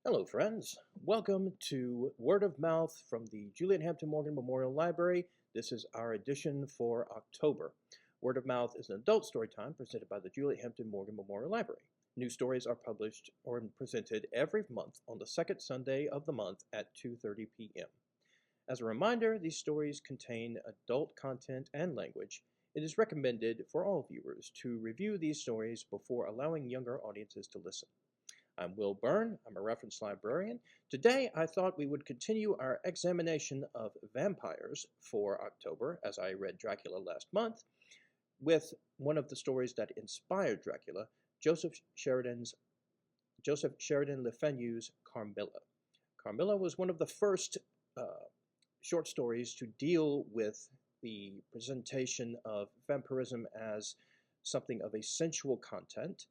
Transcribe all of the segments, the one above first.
Hello, friends. Welcome to Word of Mouth from the Juliette Hampton Morgan Memorial Library. This is our edition for October. Word of Mouth is an adult story time presented by the Juliette Hampton Morgan Memorial Library. New stories are published or presented every month on the second Sunday of the month at 2:30 p.m. As a reminder, these stories contain adult content and language. It is recommended for all viewers to review these stories before allowing younger audiences to listen. I'm Will Byrne. I'm a reference librarian. Today, I thought we would continue our examination of vampires for October, as I read Dracula last month, with one of the stories that inspired Dracula, Joseph Sheridan Le Fanu's Carmilla. Carmilla was one of the first short stories to deal with the presentation of vampirism as something of a sensual content.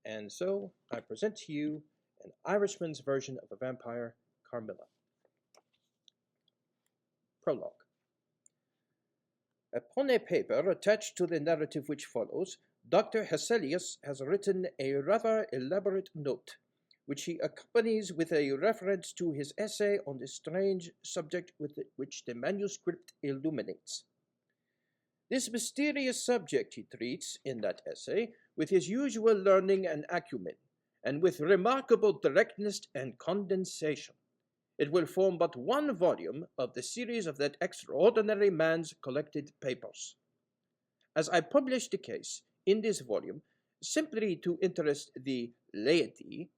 And so I present to you an Irishman's version of a vampire, Carmilla. Prologue. Upon a paper attached to the narrative which follows, Dr. Hesselius has written a rather elaborate note, which he accompanies with a reference to his essay on the strange subject which the manuscript illuminates. This mysterious subject he treats in that essay with his usual learning and acumen, and with remarkable directness and condensation. It will form but one volume of the series of that extraordinary man's collected papers. As I publish the case in this volume, simply to interest the laity,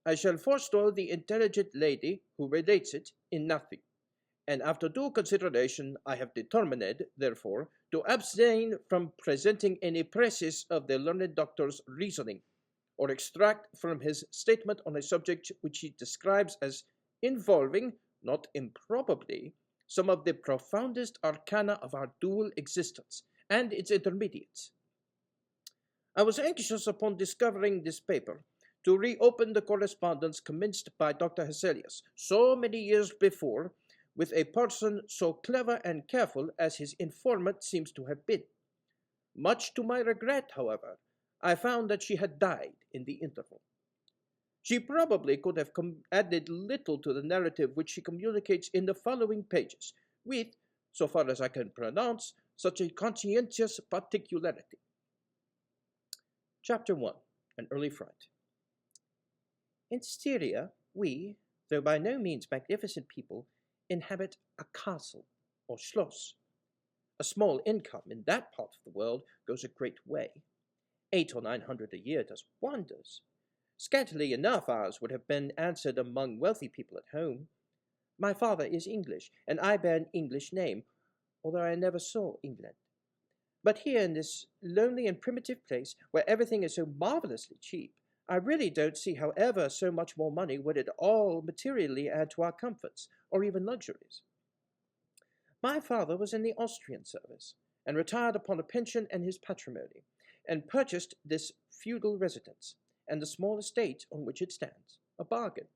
I shall forestall the intelligent lady who relates it in nothing. And after due consideration, I have determined, therefore, to abstain from presenting any precis of the learned doctor's reasoning, or extract from his statement on a subject which he describes as involving, not improbably, some of the profoundest arcana of our dual existence, and its intermediates. I was anxious upon discovering this paper, to reopen the correspondence commenced by Dr. Hesselius so many years before, with a person so clever and careful as his informant seems to have been. Much to my regret, however, I found that she had died in the interval. She probably could have added little to the narrative which she communicates in the following pages, with, so far as I can pronounce, such a conscientious particularity. Chapter 1. An Early Fright. In Styria, we, though by no means magnificent people, inhabit a castle, or schloss. A small income in that part of the world goes a great way. 800 or 900 a year does wonders. Scantily enough ours would have been answered among wealthy people at home. My father is English, and I bear an English name, although I never saw England. But here in this lonely and primitive place, where everything is so marvelously cheap, I really don't see how ever so much more money would at all materially add to our comforts, or even luxuries. My father was in the Austrian service, and retired upon a pension and his patrimony, and purchased this feudal residence, and the small estate on which it stands, a bargain.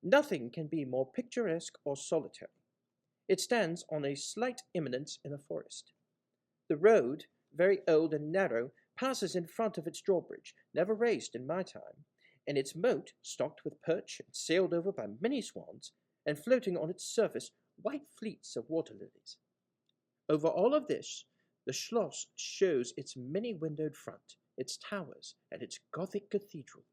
Nothing can be more picturesque or solitary. It stands on a slight eminence in a forest. The road, very old and narrow, passes in front of its drawbridge, never raised in my time, and its moat stocked with perch and sailed over by many swans, and floating on its surface white fleets of water lilies. Over all of this, the schloss shows its many-windowed front, its towers, and its Gothic cathedral.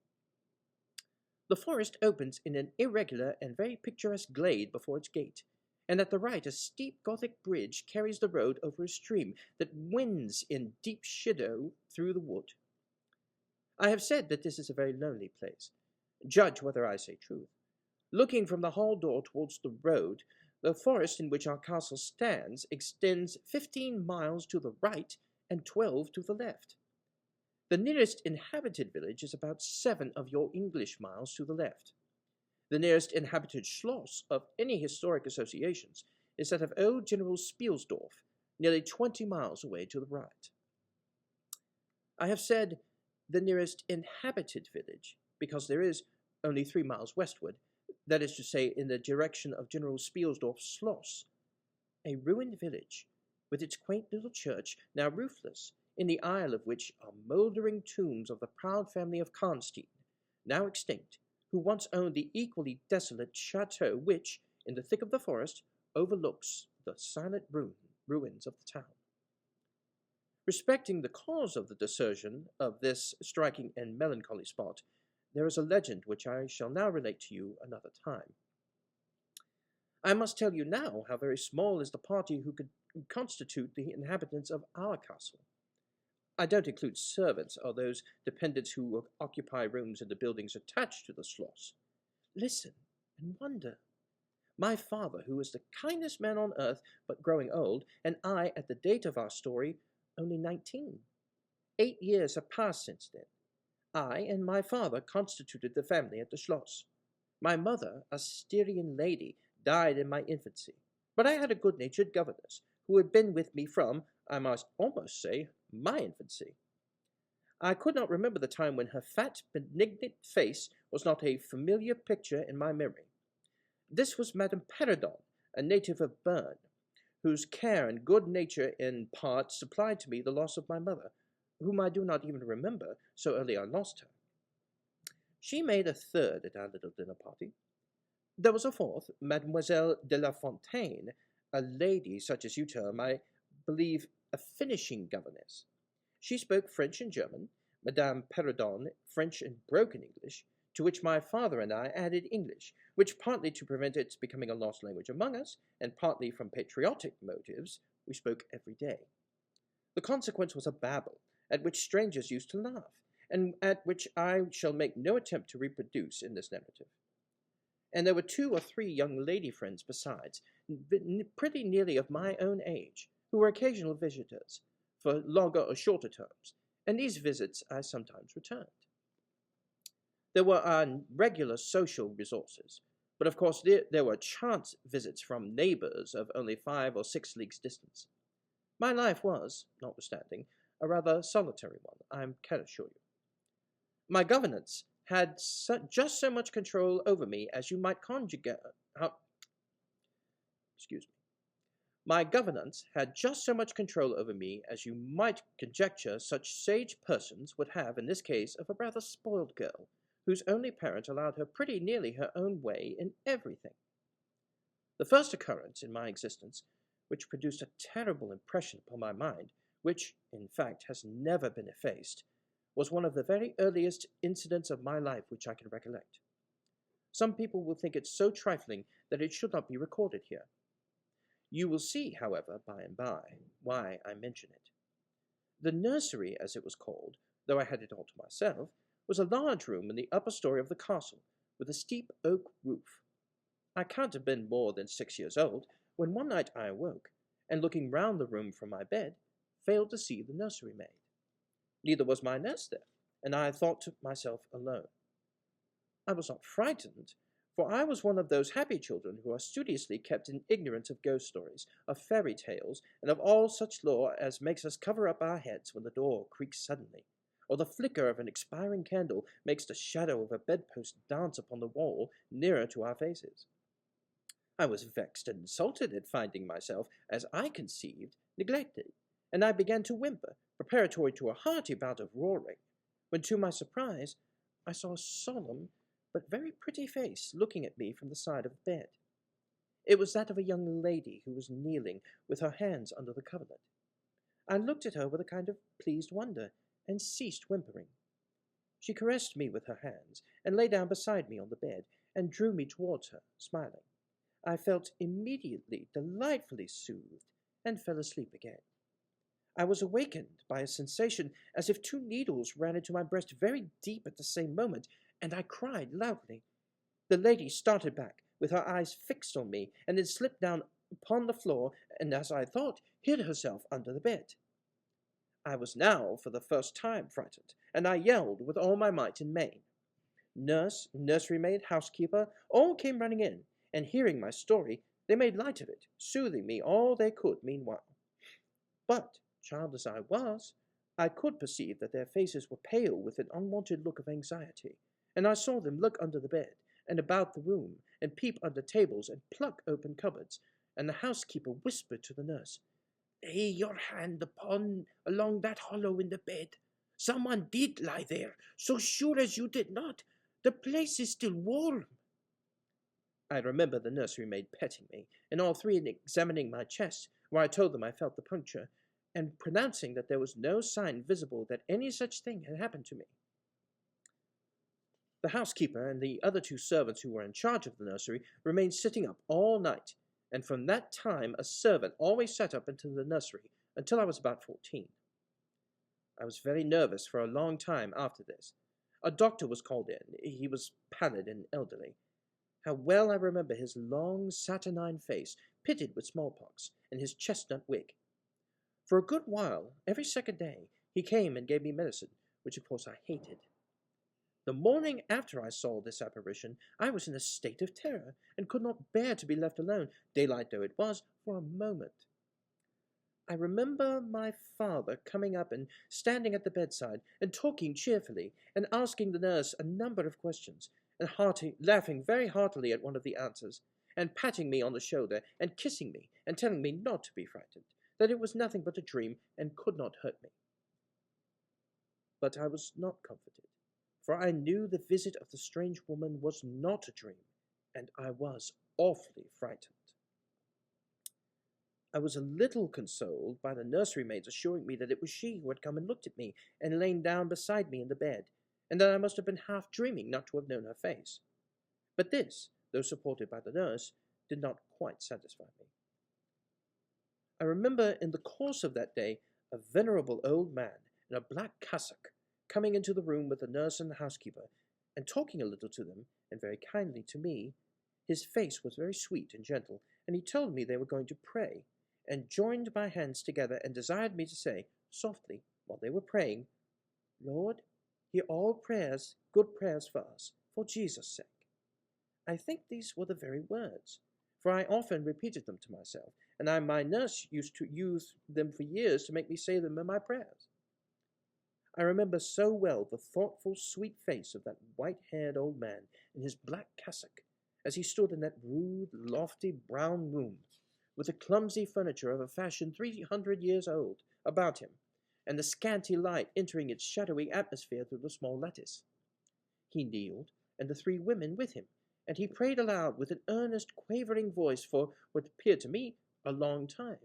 The forest opens in an irregular and very picturesque glade before its gate, and at the right a steep Gothic bridge carries the road over a stream that winds in deep shadow through the wood. I have said that this is a very lonely place. Judge whether I say truth. Looking from the hall door towards the road, the forest in which our castle stands extends 15 miles to the right and 12 to the left. The nearest inhabited village is about 7 of your English miles to the left. The nearest inhabited schloss of any historic associations is that of old General Spielsdorf, nearly 20 miles away to the right. I have said the nearest inhabited village because there is only 3 miles westward, that is to say, in the direction of General Spielsdorf's schloss, a ruined village with its quaint little church, now roofless, in the aisle of which are mouldering tombs of the proud family of Karnstein, now extinct, who once owned the equally desolate chateau which, in the thick of the forest, overlooks the silent ruins of the town. Respecting the cause of the desertion of this striking and melancholy spot, there is a legend which I shall now relate to you another time. I must tell you now how very small is the party who could constitute the inhabitants of our castle. I don't include servants or those dependents who occupy rooms in the buildings attached to the Schloss. Listen and wonder. My father, who is the kindest man on earth, but growing old, and I, at the date of our story, only 19. 8 years have passed since then. I and my father constituted the family at the Schloss. My mother, a Styrian lady, died in my infancy, but I had a good-natured governess, who had been with me from, I must almost say, my infancy. I could not remember the time when her fat, benignant face was not a familiar picture in my memory. This was Madame Perrodon, a native of Berne, whose care and good nature in part supplied to me the loss of my mother, whom I do not even remember, so early I lost her. She made a third at our little dinner party. There was a fourth, Mademoiselle de la Fontaine, a lady such as you term, I believe, a finishing governess. She spoke French and German, Madame Perrodon French and broken English, to which my father and I added English, which partly to prevent its becoming a lost language among us, and partly from patriotic motives, we spoke every day. The consequence was a babel, at which strangers used to laugh, and at which I shall make no attempt to reproduce in this narrative. And there were 2 or 3 young lady friends besides, pretty nearly of my own age, who were occasional visitors, for longer or shorter terms, and these visits I sometimes returned. There were our regular social resources, but of course there were chance visits from neighbors of only 5 or 6 leagues distance. My life was, notwithstanding, a rather solitary one, I can assure you. My governess had just so much control over me as you might My governance had just so much control over me as you might conjecture such sage persons would have in this case of a rather spoiled girl, whose only parent allowed her pretty nearly her own way in everything. The first occurrence in my existence, which produced a terrible impression upon my mind, which, in fact, has never been effaced, was one of the very earliest incidents of my life which I can recollect. Some people will think it so trifling that it should not be recorded here. You will see, however, by and by, why I mention it. The nursery, as it was called, though I had it all to myself, was a large room in the upper story of the castle, with a steep oak roof. I can't have been more than 6 years old, when one night I awoke, and looking round the room from my bed, failed to see the nursery maid. Neither was my nurse there, and I thought to myself alone. I was not frightened, for I was one of those happy children who are studiously kept in ignorance of ghost stories, of fairy tales, and of all such lore as makes us cover up our heads when the door creaks suddenly, or the flicker of an expiring candle makes the shadow of a bedpost dance upon the wall nearer to our faces. I was vexed and insulted at finding myself, as I conceived, neglected, and I began to whimper, preparatory to a hearty bout of roaring, when to my surprise I saw a solemn but very pretty face looking at me from the side of the bed. It was that of a young lady who was kneeling with her hands under the coverlet. I looked at her with a kind of pleased wonder, and ceased whimpering. She caressed me with her hands, and lay down beside me on the bed, and drew me towards her, smiling. I felt immediately delightfully soothed, and fell asleep again. I was awakened by a sensation as if 2 needles ran into my breast very deep at the same moment, and I cried loudly. The lady started back, with her eyes fixed on me, and then slipped down upon the floor, and, as I thought, hid herself under the bed. I was now for the first time frightened, and I yelled with all my might and main. Nurse, nursery maid, housekeeper, all came running in, and hearing my story, they made light of it, soothing me all they could meanwhile. But, child as I was, I could perceive that their faces were pale with an unwonted look of anxiety, and I saw them look under the bed, and about the room, and peep under tables, and pluck open cupboards, and the housekeeper whispered to the nurse, "Lay your hand along that hollow in the bed. Someone did lie there, so sure as you did not. The place is still warm. I remember the nursery maid petting me, and all three examining my chest, where I told them I felt the puncture, and pronouncing that there was no sign visible that any such thing had happened to me. The housekeeper and the other two servants who were in charge of the nursery remained sitting up all night, and from that time a servant always sat up into the nursery until I was about 14. I was very nervous for a long time after this. A doctor was called in. He was pallid and elderly. How well I remember his long, saturnine face, pitted with smallpox, and his chestnut wig. For a good while, every second day, he came and gave me medicine, which of course I hated. The morning after I saw this apparition, I was in a state of terror, and could not bear to be left alone, daylight though it was, for a moment. I remember my father coming up and standing at the bedside, and talking cheerfully, and asking the nurse a number of questions, and laughing very heartily at one of the answers, and patting me on the shoulder, and kissing me, and telling me not to be frightened, that it was nothing but a dream, and could not hurt me. But I was not comforted, for I knew the visit of the strange woman was not a dream, and I was awfully frightened. I was a little consoled by the nursery maids assuring me that it was she who had come and looked at me, and lain down beside me in the bed, and that I must have been half dreaming not to have known her face. But this, though supported by the nurse, did not quite satisfy me. I remember in the course of that day a venerable old man in a black cassock coming into the room with the nurse and the housekeeper, and talking a little to them, and very kindly to me. His face was very sweet and gentle, and he told me they were going to pray, and joined my hands together, and desired me to say, softly, while they were praying, "Lord, hear all prayers, good prayers for us, for Jesus' sake." I think these were the very words, for I often repeated them to myself, and my nurse used to use them for years to make me say them in my prayers. I remember so well the thoughtful, sweet face of that white-haired old man in his black cassock, as he stood in that rude, lofty, brown room, with the clumsy furniture of a fashion 300 years old about him, and the scanty light entering its shadowy atmosphere through the small lattice. He kneeled, and the three women with him, and he prayed aloud with an earnest, quavering voice for what appeared to me a long time.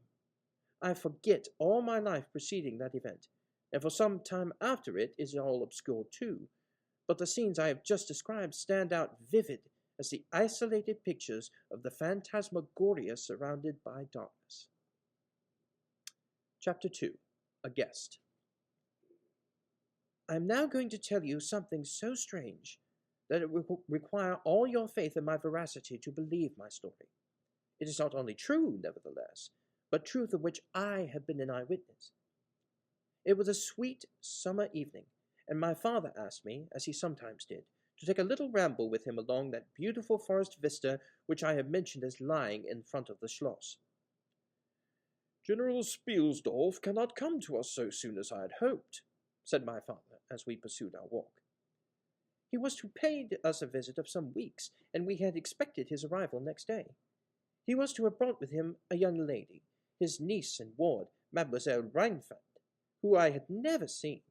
I forget all my life preceding that event, and for some time after it is all obscured too, but the scenes I have just described stand out vivid as the isolated pictures of the phantasmagoria surrounded by darkness. Chapter 2. A Guest. I am now going to tell you something so strange that it will require all your faith in my veracity to believe my story. It is not only true, nevertheless, but truth of which I have been an eyewitness. It was a sweet summer evening, and my father asked me, as he sometimes did, to take a little ramble with him along that beautiful forest vista which I have mentioned as lying in front of the Schloss. "General Spielsdorf cannot come to us so soon as I had hoped," said my father, as we pursued our walk. He was to pay us a visit of some weeks, and we had expected his arrival next day. He was to have brought with him a young lady, his niece and ward, Mademoiselle Rheinfeldt, who I had never seen,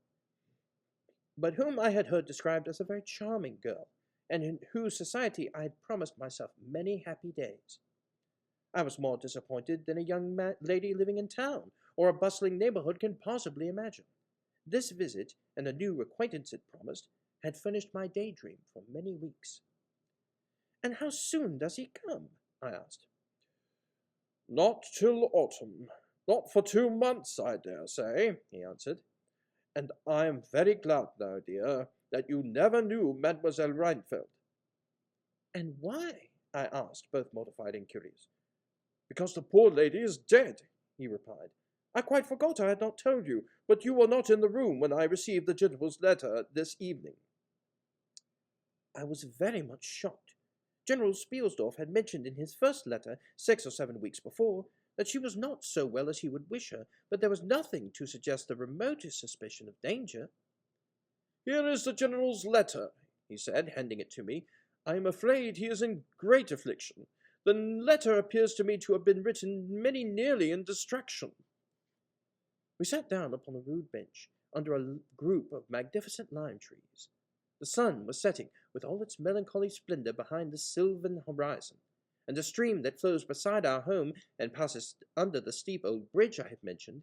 but whom I had heard described as a very charming girl, and in whose society I had promised myself many happy days. I was more disappointed than a young lady living in town, or a bustling neighborhood can possibly imagine. This visit, and the new acquaintance it promised, had furnished my daydream for many weeks. "And how soon does he come?" I asked. "Not till autumn. Not for 2 months, I dare say," he answered. "And I am very glad now, dear, that you never knew Mademoiselle Rheinfeldt." "And why?" I asked, both mortified and curious. "Because the poor lady is dead," he replied. "I quite forgot I had not told you, but you were not in the room when I received the gentleman's letter this evening." I was very much shocked. General Spielsdorf had mentioned in his first letter, 6 or 7 weeks before, that she was not so well as he would wish her, but there was nothing to suggest the remotest suspicion of danger. "Here is the General's letter," he said, handing it to me. "I am afraid he is in great affliction. The letter appears to me to have been written very nearly in distraction." We sat down upon a rude bench, under a group of magnificent lime trees. The sun was setting, with all its melancholy splendor behind the sylvan horizon, and the stream that flows beside our home and passes under the steep old bridge I have mentioned,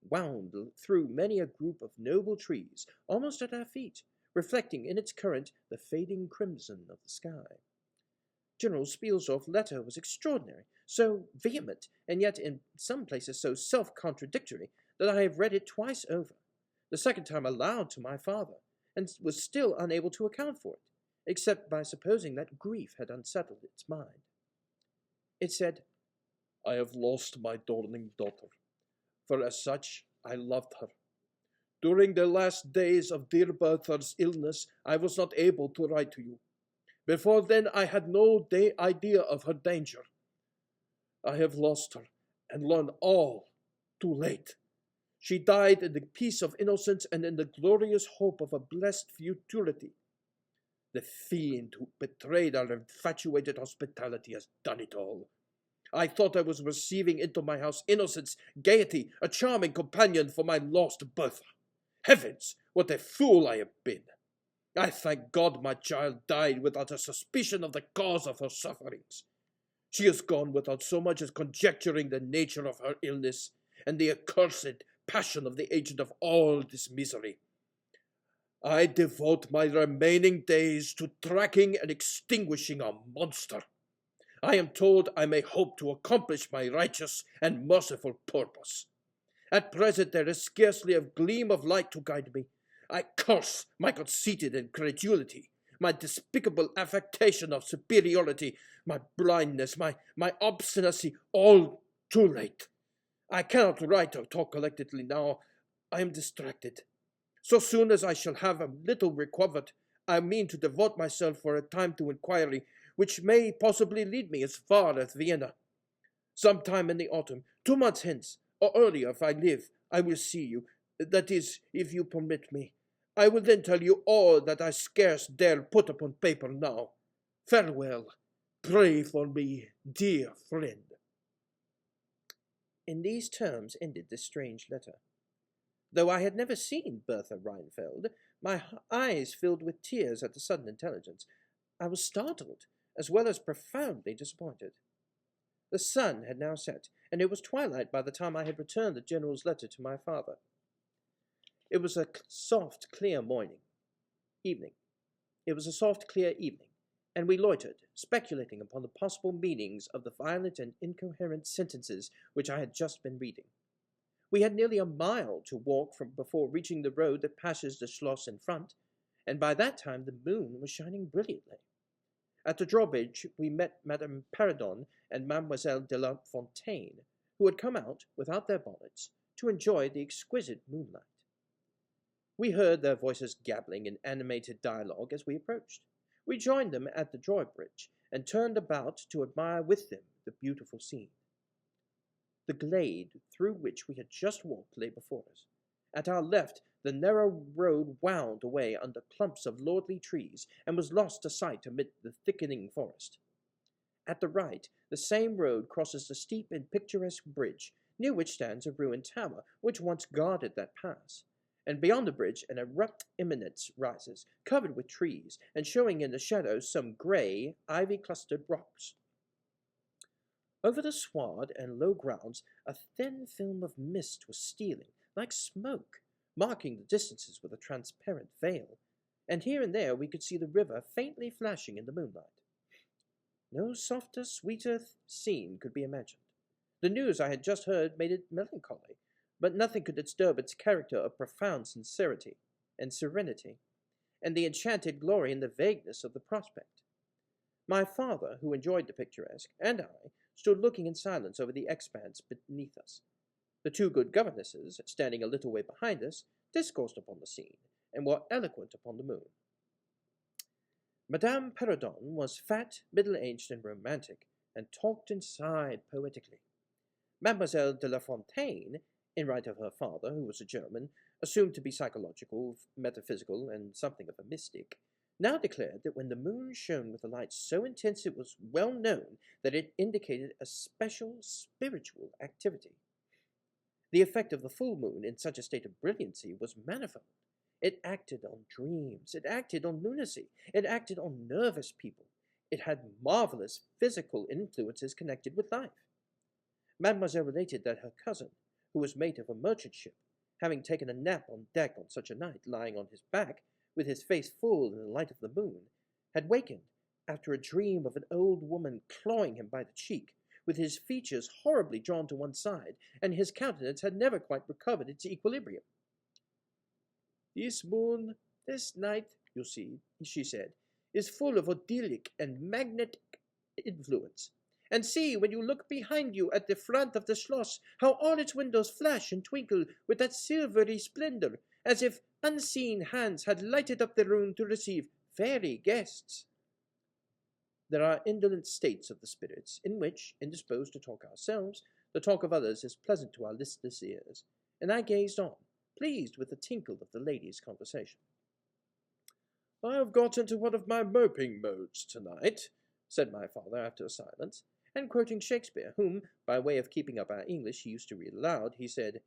wound through many a group of noble trees almost at our feet, reflecting in its current the fading crimson of the sky. General Spielsdorf's letter was extraordinary, so vehement, and yet in some places so self-contradictory, that I have read it twice over, the second time aloud to my father, and was still unable to account for it, except by supposing that grief had unsettled its mind. It said, "I have lost my darling daughter, for as such I loved her. During the last days of dear Bertha's illness, I was not able to write to you. Before then, I had no idea of her danger. I have lost her, and learned all too late. She died in the peace of innocence and in the glorious hope of a blessed futurity. The fiend who betrayed our infatuated hospitality has done it all. I thought I was receiving into my house innocence, gaiety, a charming companion for my lost Bertha. Heavens, what a fool I have been! I thank God my child died without a suspicion of the cause of her sufferings. She is gone without so much as conjecturing the nature of her illness, and the accursed passion of the agent of all this misery. I devote my remaining days to tracking and extinguishing a monster. I am told I may hope to accomplish my righteous and merciful purpose. At present there is scarcely a gleam of light to guide me. I curse my conceited incredulity, my despicable affectation of superiority, my blindness, my obstinacy, all too late. I cannot write or talk collectedly now. I am distracted. So soon as I shall have a little recovered, I mean to devote myself for a time to inquiry, which may possibly lead me as far as Vienna. Sometime in the autumn, 2 months hence, or earlier if I live, I will see you, that is, if you permit me. I will then tell you all that I scarce dare put upon paper now. Farewell. Pray for me, dear friend." In these terms ended this strange letter. Though I had never seen Bertha Rheinfeld, my eyes filled with tears at the sudden intelligence. I was startled, as well as profoundly disappointed. The sun had now set, and it was twilight by the time I had returned the General's letter to my father. It was a soft, clear evening. It was a soft, clear evening, and we loitered, speculating upon the possible meanings of the violent and incoherent sentences which I had just been reading. We had nearly a mile to walk before reaching the road that passes the Schloss in front, and by that time the moon was shining brilliantly. At the drawbridge we met Madame Perrodon and Mademoiselle de la Fontaine, who had come out, without their bonnets, to enjoy the exquisite moonlight. We heard their voices gabbling in animated dialogue as we approached. We joined them at the drawbridge, and turned about to admire with them the beautiful scene. The glade through which we had just walked lay before us. At our left, the narrow road wound away under clumps of lordly trees, and was lost to sight amid the thickening forest. At the right, the same road crosses the steep and picturesque bridge, near which stands a ruined tower, which once guarded that pass. And beyond the bridge an abrupt eminence rises, covered with trees, and showing in the shadows some grey, ivy-clustered rocks. Over the sward and low grounds a thin film of mist was stealing, like smoke, marking the distances with a transparent veil, and here and there we could see the river faintly flashing in the moonlight. No softer, sweeter scene could be imagined. The news I had just heard made it melancholy, but nothing could disturb its character of profound sincerity and serenity, and the enchanted glory and the vagueness of the prospect. My father, who enjoyed the picturesque, and I, stood looking in silence over the expanse beneath us. The 2 good governesses, standing a little way behind us, discoursed upon the scene, and were eloquent upon the moon. Madame Perrodon was fat, middle-aged, and romantic, and talked and sighed poetically. Mademoiselle de la Fontaine, in right of her father, who was a German, assumed to be psychological, metaphysical, and something of a mystic, now declared that when the moon shone with a light so intense it was well known that it indicated a special spiritual activity. The effect of the full moon in such a state of brilliancy was manifold, It acted on dreams. It acted on lunacy. It acted on nervous people. It had marvelous physical influences connected with life. Mademoiselle related that her cousin, who was mate of a merchant ship, having taken a nap on deck on such a night, lying on his back, with his face full in the light of the moon, had wakened after a dream of an old woman clawing him by the cheek, with his features horribly drawn to one side, and his countenance had never quite recovered its equilibrium. "This moon, this night, you see," she said, "is full of idyllic and magnetic influence. And see, when you look behind you at the front of the schloss, how all its windows flash and twinkle with that silvery splendor, as if unseen hands had lighted up the room to receive fairy guests." There are indolent states of the spirits, in which, indisposed to talk ourselves, the talk of others is pleasant to our listless ears, and I gazed on, pleased with the tinkle of the lady's conversation. "I have got into one of my moping modes tonight," said my father after a silence, and quoting Shakespeare, whom, by way of keeping up our English, he used to read aloud, he said,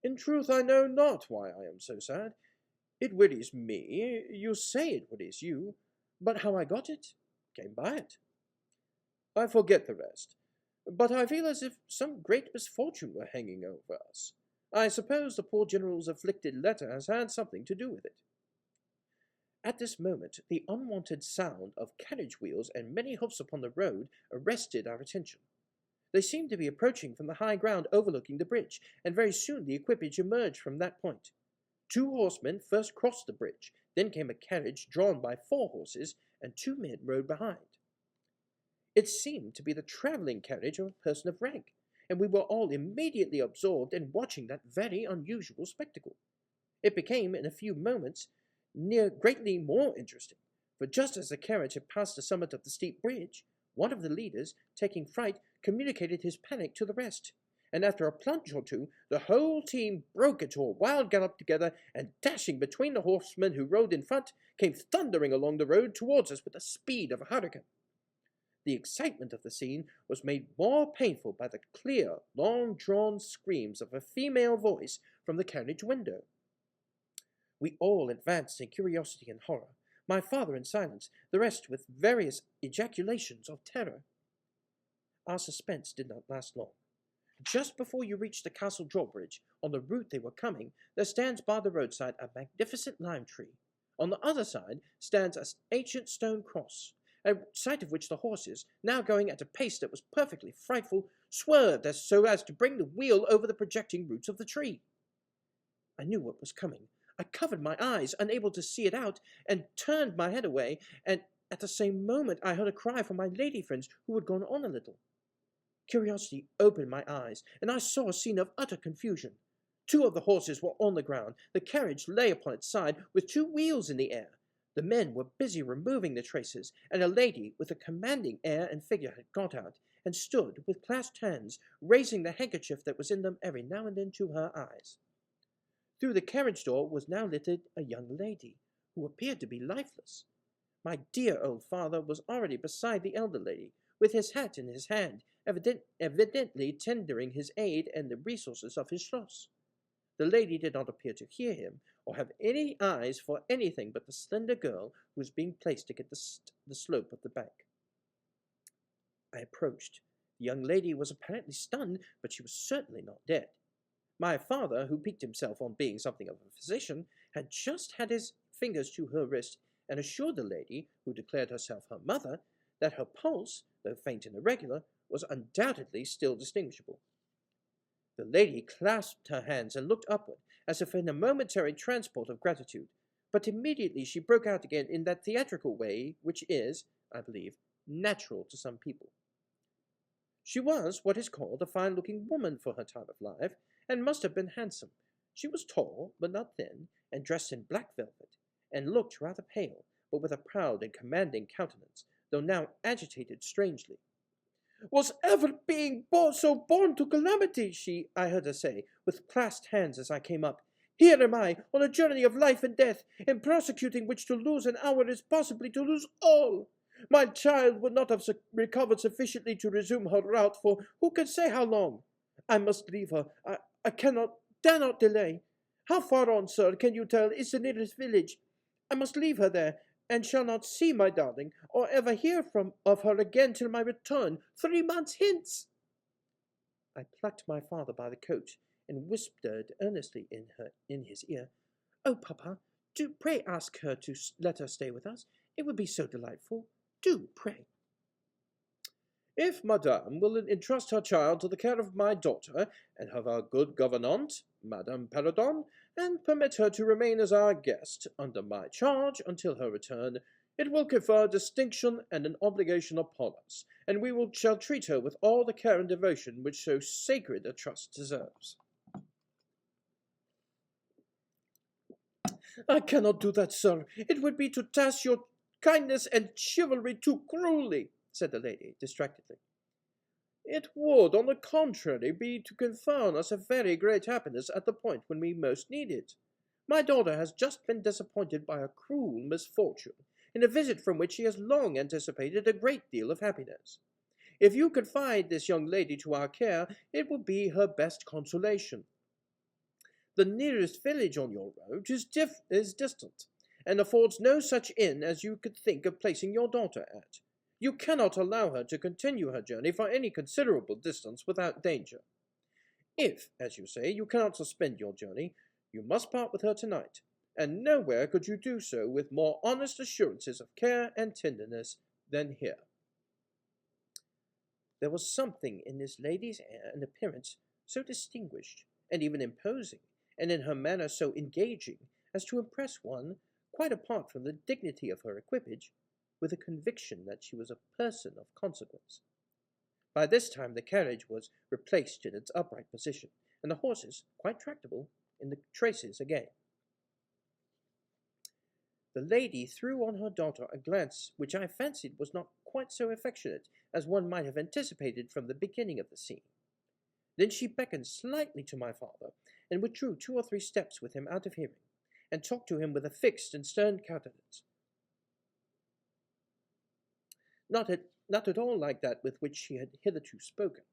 "In truth, I know not why I am so sad. It wearies me, you say it wearies you, but how I got it, came by it. I forget the rest, but I feel as if some great misfortune were hanging over us. I suppose the poor General's afflicted letter has had something to do with it." At this moment, the unwonted sound of carriage wheels and many hoofs upon the road arrested our attention. They seemed to be approaching from the high ground overlooking the bridge, and very soon the equipage emerged from that point. 2 horsemen first crossed the bridge, then came a carriage drawn by 4 horses, and 2 men rode behind. It seemed to be the travelling carriage of a person of rank, and we were all immediately absorbed in watching that very unusual spectacle. It became, in a few moments, greatly more interesting, for just as the carriage had passed the summit of the steep bridge, one of the leaders, taking fright, communicated his panic to the rest, and after a plunge or two, the whole team broke into a wild gallop together, and dashing between the horsemen who rode in front, came thundering along the road towards us with the speed of a hurricane. The excitement of the scene was made more painful by the clear, long-drawn screams of a female voice from the carriage window. We all advanced in curiosity and horror, my father in silence, the rest with various ejaculations of terror. Our suspense did not last long. Just before you reach the castle drawbridge, on the route they were coming, there stands by the roadside a magnificent lime tree. On the other side stands an ancient stone cross, at sight of which the horses, now going at a pace that was perfectly frightful, swerved so as to bring the wheel over the projecting roots of the tree. I knew what was coming. I covered my eyes, unable to see it out, and turned my head away, and at the same moment I heard a cry from my lady friends, who had gone on a little. Curiosity opened my eyes, and I saw a scene of utter confusion. 2 of the horses were on the ground. The carriage lay upon its side, with 2 wheels in the air. The men were busy removing the traces, and a lady with a commanding air and figure had got out, and stood with clasped hands, raising the handkerchief that was in them every now and then to her eyes. Through the carriage door was now littered a young lady, who appeared to be lifeless. My dear old father was already beside the elder lady, with his hat in his hand, evidently tendering his aid and the resources of his schloss. The lady did not appear to hear him, or have any eyes for anything but the slender girl who was being placed to get the slope of the bank. I approached. The young lady was apparently stunned, but she was certainly not dead. My father, who piqued himself on being something of a physician, had just had his fingers to her wrist, and assured the lady, who declared herself her mother, that her pulse, though faint and irregular, was undoubtedly still distinguishable. The lady clasped her hands and looked upward, as if in a momentary transport of gratitude, but immediately she broke out again in that theatrical way which is, I believe, natural to some people. She was what is called a fine-looking woman for her time of life, and must have been handsome. She was tall, but not thin, and dressed in black velvet, and looked rather pale, but with a proud and commanding countenance, though now agitated strangely. "Was ever being so born to calamity?" I heard her say, with clasped hands as I came up. "Here am I, on a journey of life and death, in prosecuting which to lose an hour is possibly to lose all. My child would not have recovered sufficiently to resume her route for who can say how long? I must leave her. I dare not delay. How far on, sir, can you tell, is the nearest village? I must leave her there, and shall not see my darling, or ever hear of her again till my return, 3 months hence. I plucked my father by the coat, and whispered earnestly in his ear, "Oh, papa, do pray ask her to let her stay with us. It would be so delightful. Do, pray." "If madame will entrust her child to the care of my daughter, and have a good governante, Madame Perodon, and permit her to remain as our guest, under my charge, until her return, it will confer distinction and an obligation upon us, and shall treat her with all the care and devotion which so sacred a trust deserves." "I cannot do that, sir. It would be to task your kindness and chivalry too cruelly," said the lady, distractedly. "It would, on the contrary, be to confer on us a very great happiness at the point when we most need it. My daughter has just been disappointed by a cruel misfortune, in a visit from which she has long anticipated a great deal of happiness. If you confide this young lady to our care, it will be her best consolation. The nearest village on your road is distant, and affords no such inn as you could think of placing your daughter at. You cannot allow her to continue her journey for any considerable distance without danger. If, as you say, you cannot suspend your journey, you must part with her tonight, and nowhere could you do so with more honest assurances of care and tenderness than here." There was something in this lady's air and appearance so distinguished, and even imposing, and in her manner so engaging, as to impress one, quite apart from the dignity of her equipage, with a conviction that she was a person of consequence. By this time the carriage was replaced in its upright position, and the horses, quite tractable, in the traces again. The lady threw on her daughter a glance which I fancied was not quite so affectionate as one might have anticipated from the beginning of the scene. Then she beckoned slightly to my father, and withdrew 2 or 3 steps with him out of hearing, and talked to him with a fixed and stern countenance. Not at all like that with which she had hitherto spoken.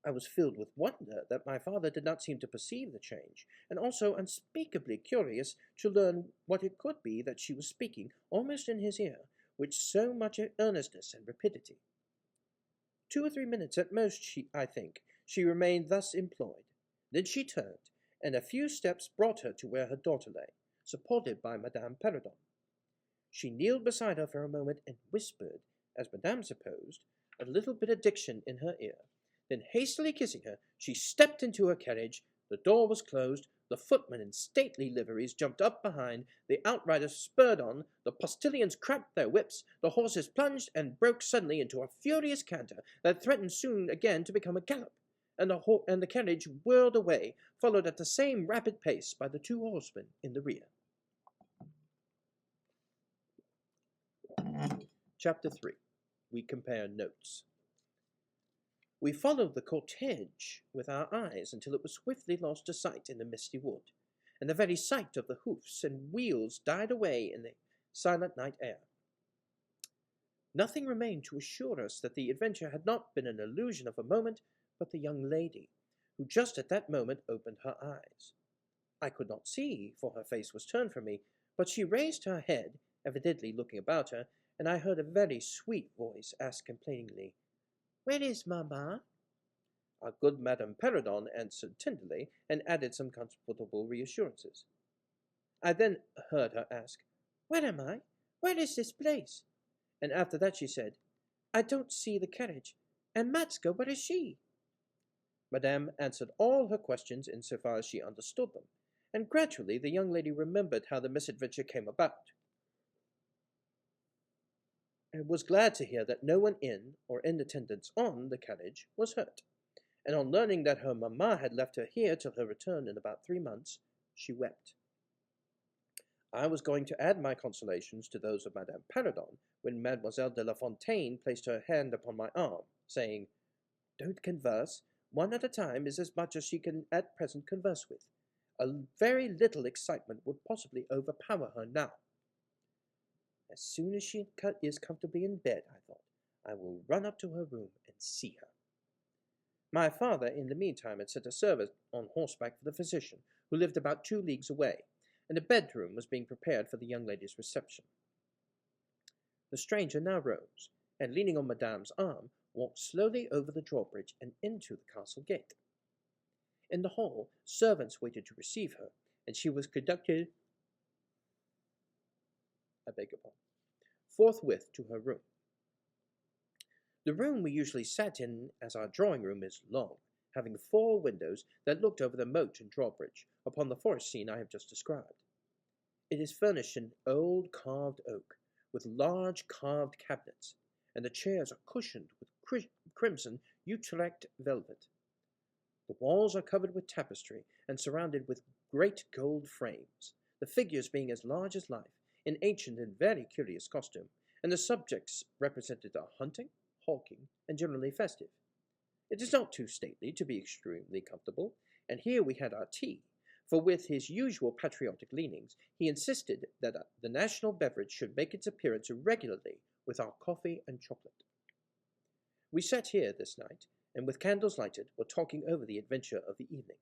I was filled with wonder that my father did not seem to perceive the change, and also unspeakably curious to learn what it could be that she was speaking almost in his ear, with so much earnestness and rapidity. 2 or 3 minutes at most, I think, she remained thus employed. Then she turned, and a few steps brought her to where her daughter lay, supported by Madame Perodon. She kneeled beside her for a moment and whispered, as Madame supposed, a little benediction in her ear. Then, hastily kissing her, she stepped into her carriage. The door was closed. The footmen in stately liveries jumped up behind. The outriders spurred on. The postilions cracked their whips. The horses plunged and broke suddenly into a furious canter that threatened soon again to become a gallop, and the carriage whirled away, followed at the same rapid pace by the 2 horsemen in the rear. Chapter 3. We compare notes. We followed the cortege with our eyes until it was swiftly lost to sight in the misty wood, and the very sight of the hoofs and wheels died away in the silent night air. Nothing remained to assure us that the adventure had not been an illusion of a moment but the young lady, who just at that moment opened her eyes. I could not see, for her face was turned from me, but she raised her head, evidently looking about her, and I heard a very sweet voice ask complainingly, "Where is mamma?" Our good Madame Perodon answered tenderly, and added some comfortable reassurances. I then heard her ask, "Where am I? Where is this place?" And after that she said, "I don't see the carriage. And Matska, where is she?" Madame answered all her questions in so far as she understood them, and gradually the young lady remembered how the misadventure came about, and was glad to hear that no one in, or in attendance on, the carriage was hurt. And on learning that her mamma had left her here till her return in about 3 months, she wept. I was going to add my consolations to those of Madame Perodon, when Mademoiselle de la Fontaine placed her hand upon my arm, saying, "Don't converse. One at a time is as much as she can at present converse with. A very little excitement would possibly overpower her now. As soon as she is comfortably in bed, I thought, I will run up to her room and see her." My father, in the meantime, had sent a servant on horseback for the physician, who lived about 2 leagues away, and a bedroom was being prepared for the young lady's reception. The stranger now rose, and leaning on Madame's arm, walked slowly over the drawbridge and into the castle gate. In the hall, servants waited to receive her, and she was conducted, forthwith to her room. The room we usually sat in as our drawing-room is long, having 4 windows that looked over the moat and drawbridge, upon the forest scene I have just described. It is furnished in old carved oak, with large carved cabinets, and the chairs are cushioned with crimson Utrecht velvet. The walls are covered with tapestry and surrounded with great gold frames, the figures being as large as life, in ancient and very curious costume, and the subjects represented are hunting, hawking, and generally festive. It is not too stately to be extremely comfortable, and here we had our tea, for with his usual patriotic leanings, he insisted that the national beverage should make its appearance regularly with our coffee and chocolate. We sat here this night, and with candles lighted, were talking over the adventure of the evening.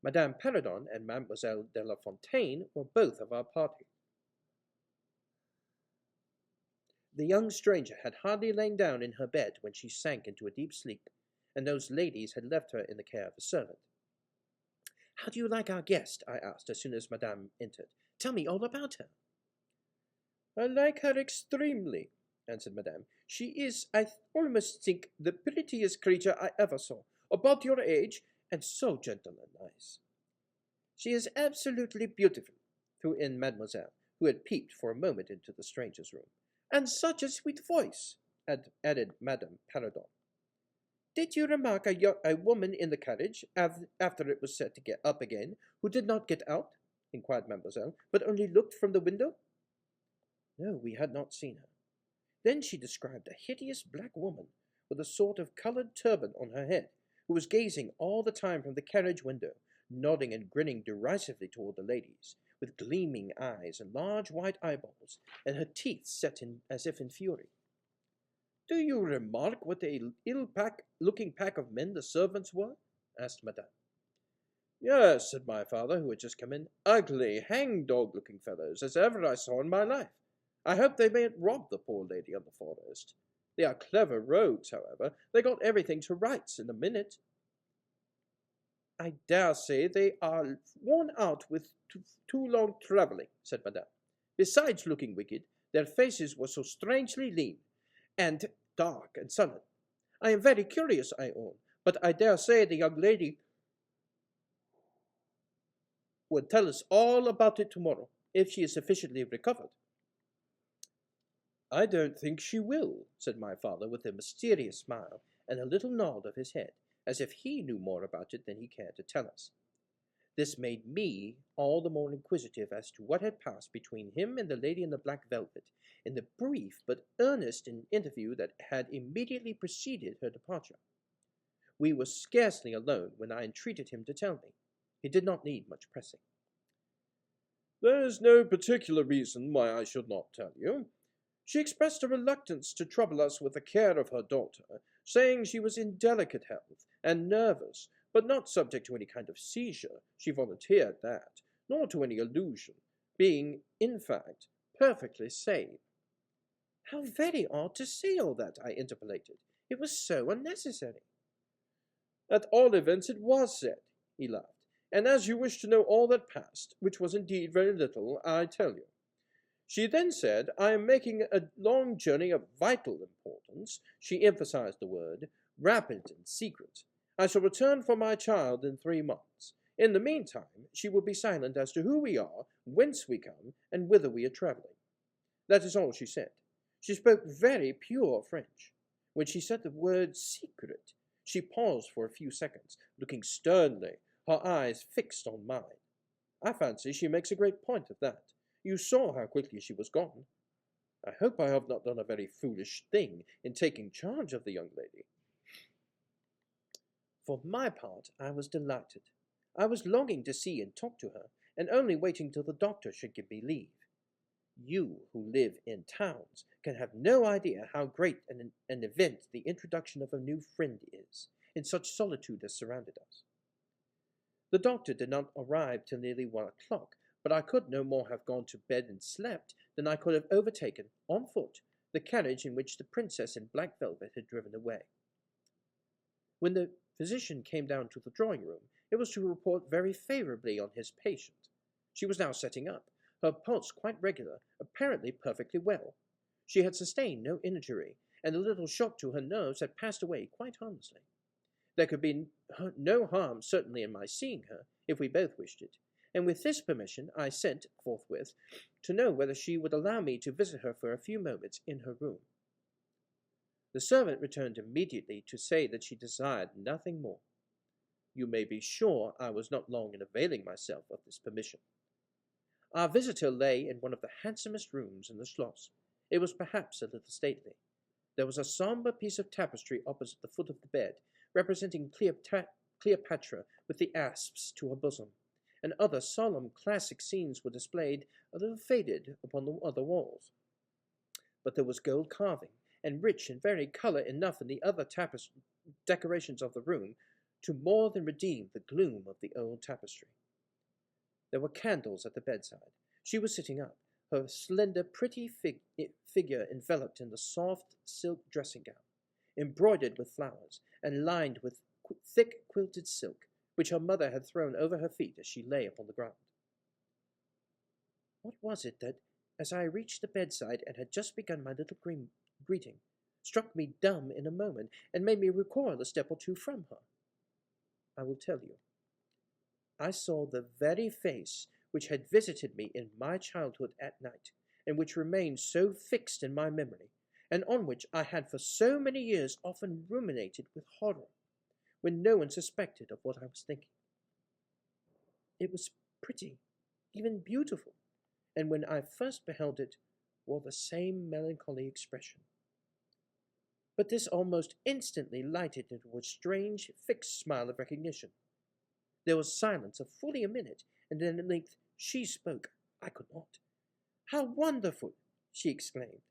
Madame Perrodon and Mademoiselle de la Fontaine were both of our party. The young stranger had hardly lain down in her bed when she sank into a deep sleep, and those ladies had left her in the care of a servant. "How do you like our guest?" I asked as soon as Madame entered. "Tell me all about her." "I like her extremely," answered Madame. "She is, I almost think, the prettiest creature I ever saw, about your age, and so gentle and nice." "She is absolutely beautiful," threw in Mademoiselle, who had peeped for a moment into the stranger's room. "And such a sweet voice," added Madame Perrodon. "Did you remark a woman in the carriage, after it was set to get up again, who did not get out?" inquired Mademoiselle, "but only looked from the window?" No, we had not seen her. Then she described a hideous black woman, with a sort of coloured turban on her head, who was gazing all the time from the carriage window, nodding and grinning derisively toward the ladies, with gleaming eyes and large white eyeballs, and her teeth set in as if in fury. "Do you remark what a ill-looking pack of men the servants were?" asked Madame. "Yes," said my father, who had just come in. "Ugly, hang-dog-looking fellows, as ever I saw in my life. I hope they mayn't rob the poor lady of the forest. They are clever rogues, however. They got everything to rights in a minute." "I dare say they are worn out with too long travelling," said Madame. "Besides looking wicked, their faces were so strangely lean, and dark and sullen. I am very curious, I own, but I dare say the young lady will tell us all about it tomorrow, if she is sufficiently recovered." "I don't think she will," said my father, with a mysterious smile and a little nod of his head, as if he knew more about it than he cared to tell us. This made me all the more inquisitive as to what had passed between him and the lady in the black velvet, in the brief but earnest interview that had immediately preceded her departure. We were scarcely alone when I entreated him to tell me. He did not need much pressing. "There is no particular reason why I should not tell you. She expressed a reluctance to trouble us with the care of her daughter, saying she was in delicate health and nervous, but not subject to any kind of seizure. She volunteered that, nor to any illusion, being, in fact, perfectly sane." "How very odd to say all that," I interpolated. "It was so unnecessary." "At all events it was said," he laughed, "and as you wish to know all that passed, which was indeed very little, I tell you. She then said, 'I am making a long journey of vital importance,' she emphasized the word, 'rapid and secret. I shall return for my child in 3 months. In the meantime, she will be silent as to who we are, whence we come, and whither we are travelling.' That is all she said. She spoke very pure French. When she said the word 'secret,' she paused for a few seconds, looking sternly, her eyes fixed on mine. I fancy she makes a great point of that. You saw how quickly she was gone. I hope I have not done a very foolish thing in taking charge of the young lady." For my part, I was delighted. I was longing to see and talk to her, and only waiting till the doctor should give me leave. You, who live in towns, can have no idea how great an event the introduction of a new friend is, in such solitude as surrounded us. The doctor did not arrive till nearly 1 o'clock, but I could no more have gone to bed and slept than I could have overtaken, on foot, the carriage in which the princess in black velvet had driven away. When the physician came down to the drawing-room, it was to report very favourably on his patient. She was now setting up, her pulse quite regular, apparently perfectly well. She had sustained no injury, and the little shock to her nerves had passed away quite harmlessly. There could be no harm certainly in my seeing her, if we both wished it, and with this permission I sent, forthwith, to know whether she would allow me to visit her for a few moments in her room. The servant returned immediately to say that she desired nothing more. You may be sure I was not long in availing myself of this permission. Our visitor lay in one of the handsomest rooms in the Schloss. It was perhaps a little stately. There was a sombre piece of tapestry opposite the foot of the bed, representing Cleopatra with the asps to her bosom, and other solemn classic scenes were displayed, a little faded, upon the other walls. But there was gold carving, and rich and varied colour enough in the other decorations of the room to more than redeem the gloom of the old tapestry. There were candles at the bedside. She was sitting up, her slender, pretty figure enveloped in the soft silk dressing-gown, embroidered with flowers, and lined with thick quilted silk, which her mother had thrown over her feet as she lay upon the ground. What was it that, as I reached the bedside and had just begun my little greeting, struck me dumb in a moment, and made me recoil a step or two from her? I will tell you. I saw the very face which had visited me in my childhood at night, and which remained so fixed in my memory, and on which I had for so many years often ruminated with horror, when no one suspected of what I was thinking. It was pretty, even beautiful, and when I first beheld it, wore the same melancholy expression. But this almost instantly lighted into a strange, fixed smile of recognition. There was silence of fully a minute, and then at length she spoke. I could not. "How wonderful!" she exclaimed.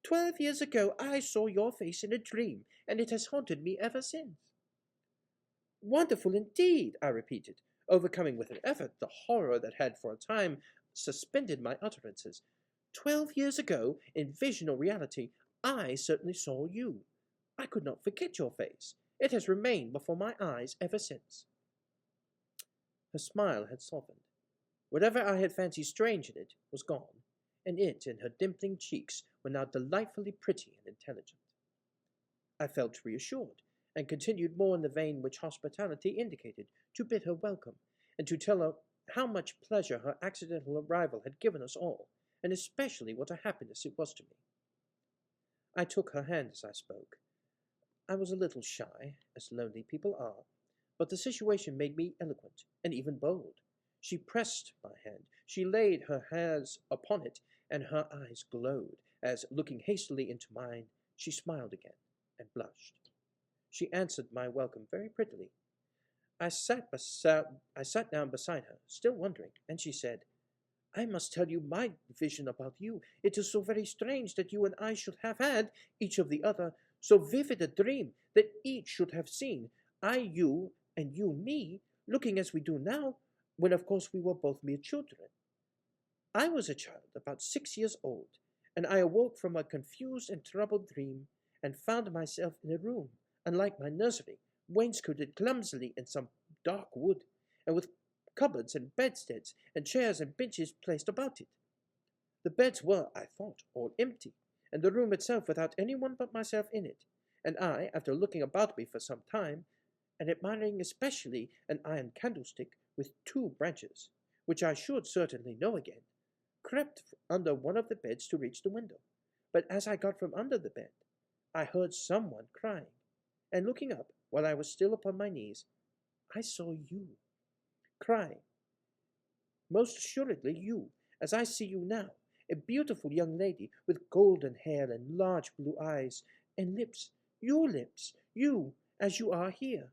12 years ago I saw your face in a dream, and it has haunted me ever since." "Wonderful indeed," I repeated, overcoming with an effort the horror that had for a time suspended my utterances. 12 years ago, in vision or reality, I certainly saw you. I could not forget your face. It has remained before my eyes ever since." Her smile had softened. Whatever I had fancied strange in it was gone, and it and her dimpling cheeks were now delightfully pretty and intelligent. I felt reassured, and continued more in the vein which hospitality indicated, to bid her welcome, and to tell her how much pleasure her accidental arrival had given us all, and especially what a happiness it was to me. I took her hand as I spoke. I was a little shy, as lonely people are, but the situation made me eloquent, and even bold. She pressed my hand, she laid her hands upon it, and her eyes glowed, as, looking hastily into mine, she smiled again, and blushed. She answered my welcome very prettily. I sat down beside her, still wondering, and she said, "I must tell you my vision about you. It is so very strange that you and I should have had, each of the other, so vivid a dream, that each should have seen, I you, and you me, looking as we do now, when of course we were both mere children. I was a child, about 6 years old, and I awoke from a confused and troubled dream, and found myself in a room, unlike my nursery, wainscoted clumsily in some dark wood, and with cupboards and bedsteads, and chairs and benches placed about it. The beds were, I thought, all empty, and the room itself without anyone but myself in it, and I, after looking about me for some time, and admiring especially an iron candlestick with 2 branches, which I should certainly know again, crept under one of the beds to reach the window. But as I got from under the bed, I heard someone crying, and looking up, while I was still upon my knees, I saw you, crying. Most assuredly you, as I see you now, a beautiful young lady, with golden hair and large blue eyes, and lips, your lips, you, as you are here.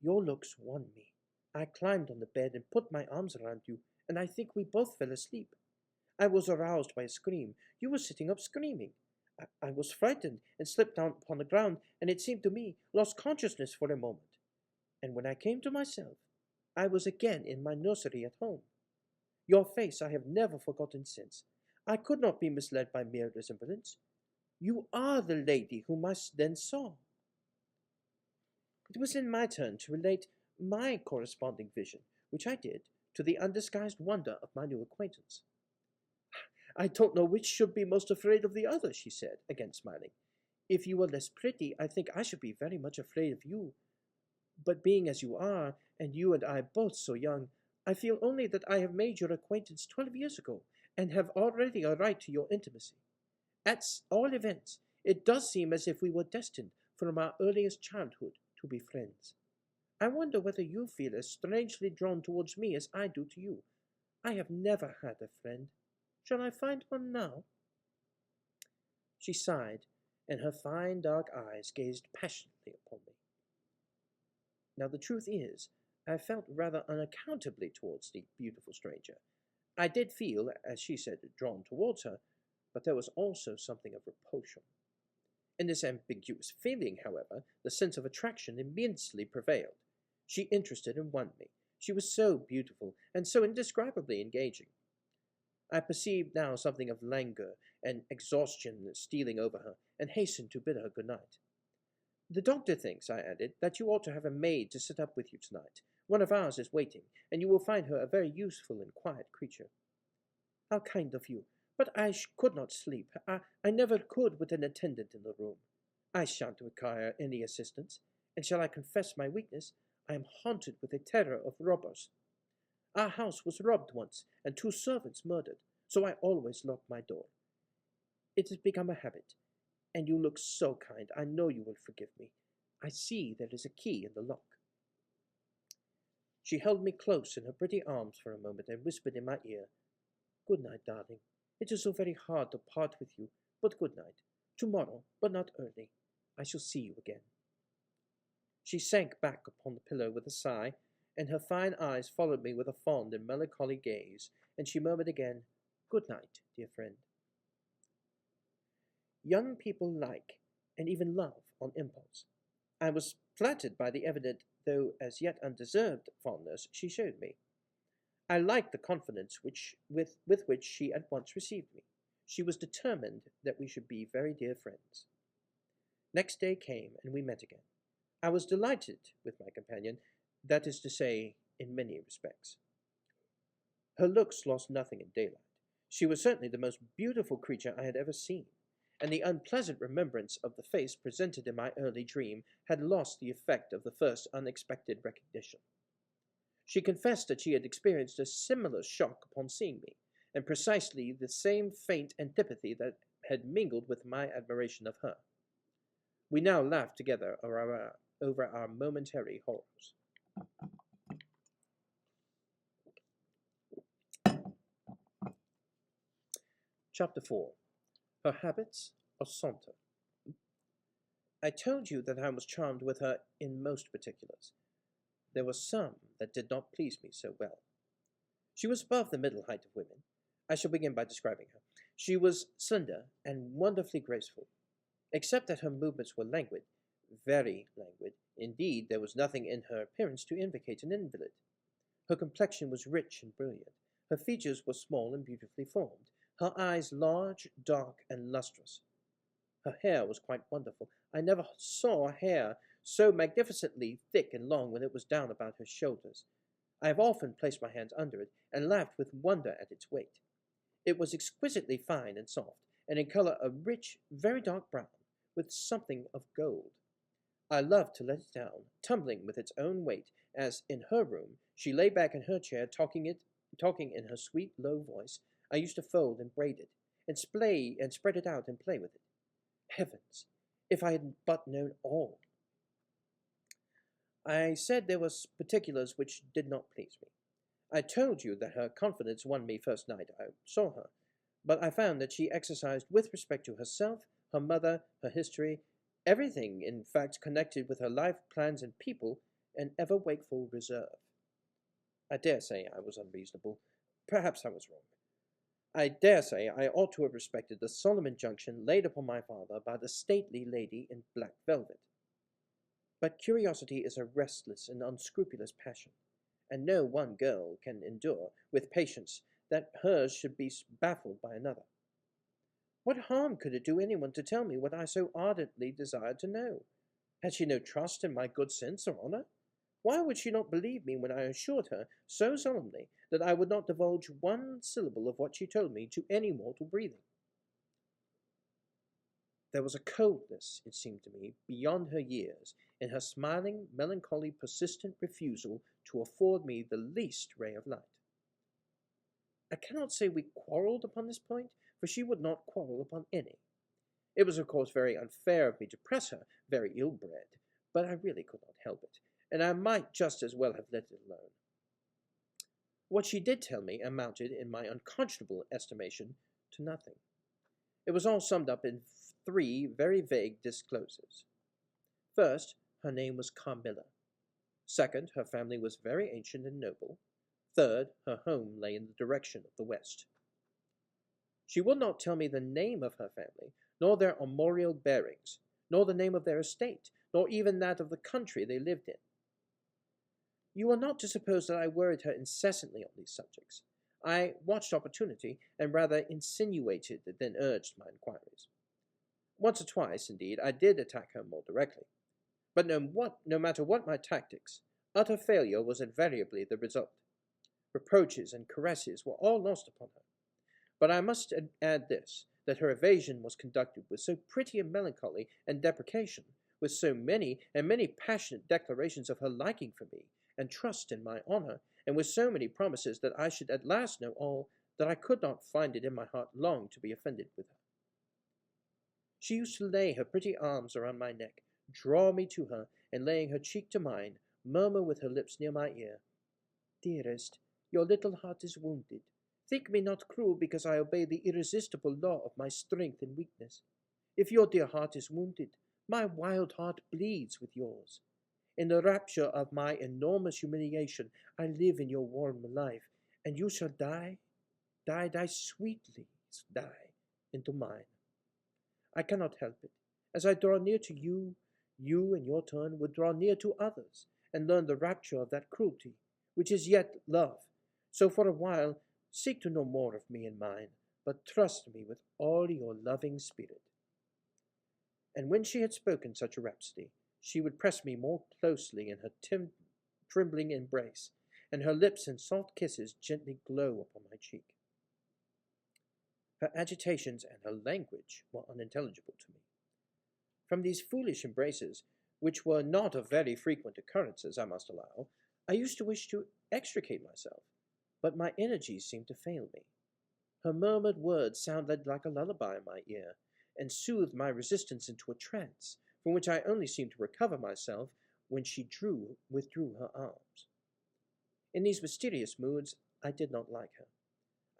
Your looks won me. I climbed on the bed and put my arms around you, and I think we both fell asleep. I was aroused by a scream. You were sitting up screaming. I was frightened and slipped down upon the ground, and it seemed to me lost consciousness for a moment. And when I came to myself, I was again in my nursery at home. Your face I have never forgotten since. I could not be misled by mere resemblance. You are the lady whom I then saw. It was in my turn to relate my corresponding vision, which I did, to the undisguised wonder of my new acquaintance. I don't know which should be most afraid of the other, she said, again smiling. If you were less pretty, I think I should be very much afraid of you. But being as you are, and you and I both so young, I feel only that I have made your acquaintance 12 years ago, and have already a right to your intimacy. At all events, it does seem as if we were destined from our earliest childhood to be friends. I wonder whether you feel as strangely drawn towards me as I do to you. I have never had a friend. Shall I find one now? She sighed, and her fine dark eyes gazed passionately upon me. Now the truth is, I felt rather unaccountably towards the beautiful stranger. I did feel, as she said, drawn towards her, but there was also something of repulsion. In this ambiguous feeling, however, the sense of attraction immensely prevailed. She interested and won me. She was so beautiful, and so indescribably engaging. I perceived now something of languor and exhaustion stealing over her, and hastened to bid her good night. The doctor thinks, I added, that you ought to have a maid to sit up with you tonight. One of ours is waiting, and you will find her a very useful and quiet creature. How kind of you! But I could not sleep. I never could with an attendant in the room. I shan't require any assistance, and shall I confess my weakness? I am haunted with a terror of robbers. Our house was robbed once, and 2 servants murdered, so I always lock my door. It has become a habit, and you look so kind, I know you will forgive me. I see there is a key in the lock. She held me close in her pretty arms for a moment, and whispered in my ear, Good night, darling. It is so very hard to part with you, but good night. Tomorrow, but not early. I shall see you again. She sank back upon the pillow with a sigh, and her fine eyes followed me with a fond and melancholy gaze, and she murmured again, Good night, dear friend. Young people like, and even love, on impulse. I was flattered by the evident, though as yet undeserved, fondness she showed me. I liked the confidence with which she at once received me. She was determined that we should be very dear friends. Next day came, and we met again. I was delighted with my companion, that is to say, in many respects. Her looks lost nothing in daylight. She was certainly the most beautiful creature I had ever seen, and the unpleasant remembrance of the face presented in my early dream had lost the effect of the first unexpected recognition. She confessed that she had experienced a similar shock upon seeing me, and precisely the same faint antipathy that had mingled with my admiration of her. We now laughed together over our momentary horrors. Chapter 4. Her habits of saunter. I told you that I was charmed with her in most particulars. There were some that did not please me so well. She was above the middle height of women. I shall begin by describing her. She was slender and wonderfully graceful, except that her movements were languid, very languid. Indeed, there was nothing in her appearance to indicate an invalid. Her complexion was rich and brilliant. Her features were small and beautifully formed. Her eyes large, dark, and lustrous. Her hair was quite wonderful. I never saw hair so magnificently thick and long when it was down about her shoulders. I have often placed my hands under it, and laughed with wonder at its weight. It was exquisitely fine and soft, and in color a rich, very dark brown, with something of gold. I loved to let it down, tumbling with its own weight, as, in her room, she lay back in her chair, talking in her sweet, low voice. I used to fold and braid it, and spread it out and play with it. Heavens, if I had but known all! I said there were particulars which did not please me. I told you that her confidence won me first night I saw her, but I found that she exercised with respect to herself, her mother, her history, everything, in fact, connected with her life, plans, and people, an ever-wakeful reserve. I dare say I was unreasonable. Perhaps I was wrong. I dare say I ought to have respected the solemn injunction laid upon my father by the stately lady in black velvet. But curiosity is a restless and unscrupulous passion, and no one girl can endure with patience that hers should be baffled by another. What harm could it do anyone to tell me what I so ardently desired to know? Had she no trust in my good sense or honour? Why would she not believe me when I assured her so solemnly that I would not divulge one syllable of what she told me to any mortal breathing? There was a coldness, it seemed to me, beyond her years, in her smiling, melancholy, persistent refusal to afford me the least ray of light. I cannot say we quarrelled upon this point, for she would not quarrel upon any. It was, of course, very unfair of me to press her, very ill-bred, but I really could not help it, and I might just as well have let it alone. What she did tell me amounted, in my unconscionable estimation, to nothing. It was all summed up in 3 very vague disclosures. First, her name was Carmilla. Second, her family was very ancient and noble. Third, her home lay in the direction of the west. She would not tell me the name of her family, nor their armorial bearings, nor the name of their estate, nor even that of the country they lived in. You are not to suppose that I worried her incessantly on these subjects. I watched opportunity, and rather insinuated than urged my inquiries. Once or twice, indeed, I did attack her more directly. But no matter what my tactics, utter failure was invariably the result. Reproaches and caresses were all lost upon her. But I must add this, that her evasion was conducted with so pretty a melancholy and deprecation, with so many passionate declarations of her liking for me, and trust in my honour, and with so many promises that I should at last know all, that I could not find it in my heart long to be offended with her. She used to lay her pretty arms around my neck, draw me to her, and laying her cheek to mine, murmur with her lips near my ear, "Dearest, your little heart is wounded. Think me not cruel because I obey the irresistible law of my strength and weakness. If your dear heart is wounded, my wild heart bleeds with yours. In the rapture of my enormous humiliation, I live in your warm life, and you shall die sweetly, die into mine. I cannot help it. As I draw near to you, you in your turn would draw near to others, and learn the rapture of that cruelty, which is yet love. So for a while, seek to know more of me and mine, but trust me with all your loving spirit." And when she had spoken such a rhapsody, she would press me more closely in her trembling embrace, and her lips in soft kisses gently glow upon my cheek. Her agitations and her language were unintelligible to me. From these foolish embraces, which were not of very frequent occurrences, I must allow, I used to wish to extricate myself, but my energies seemed to fail me. Her murmured words sounded like a lullaby in my ear, and soothed my resistance into a trance, from which I only seemed to recover myself when she withdrew her arms. In these mysterious moods, I did not like her.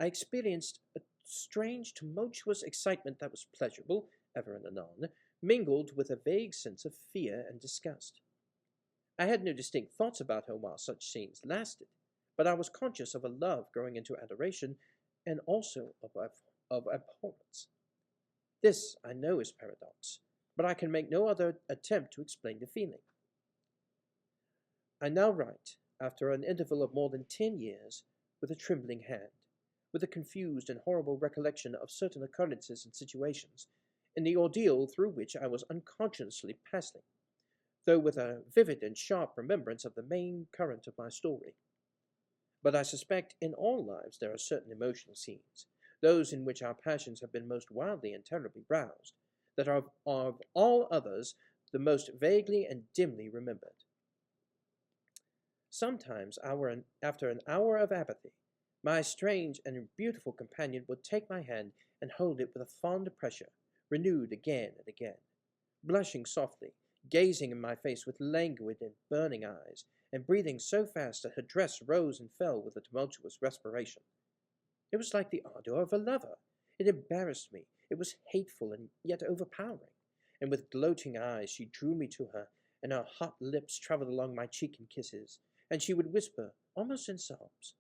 I experienced a strange, tumultuous excitement that was pleasurable, ever and anon, mingled with a vague sense of fear and disgust. I had no distinct thoughts about her while such scenes lasted, but I was conscious of a love growing into adoration, and also of abhorrence. This, I know, is paradox, but I can make no other attempt to explain the feeling. I now write, after an interval of more than 10 years, with a trembling hand, with a confused and horrible recollection of certain occurrences and situations, in the ordeal through which I was unconsciously passing, though with a vivid and sharp remembrance of the main current of my story. But I suspect in all lives there are certain emotional scenes, those in which our passions have been most wildly and terribly roused, that are of all others the most vaguely and dimly remembered. Sometimes, after an hour of apathy, my strange and beautiful companion would take my hand and hold it with a fond pressure, renewed again and again, blushing softly, gazing in my face with languid and burning eyes, and breathing so fast that her dress rose and fell with a tumultuous respiration. It was like the ardor of a lover. It embarrassed me. It was hateful and yet overpowering. And with gloating eyes she drew me to her, and her hot lips travelled along my cheek in kisses, and she would whisper, almost in sobs,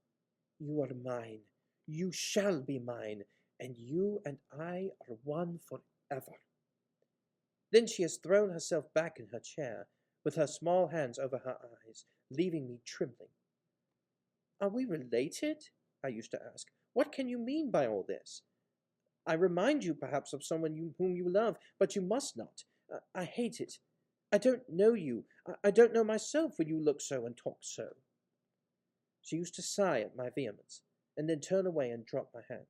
"You are mine. You shall be mine, and you and I are one forever." Then she has thrown herself back in her chair, with her small hands over her eyes, leaving me trembling. Are we related? I used to ask. What can you mean by all this? I remind you perhaps of whom you love, but you must not. I hate it. I don't know you. I don't know myself when you look so and talk so. She used to sigh at my vehemence, and then turn away and drop my hand.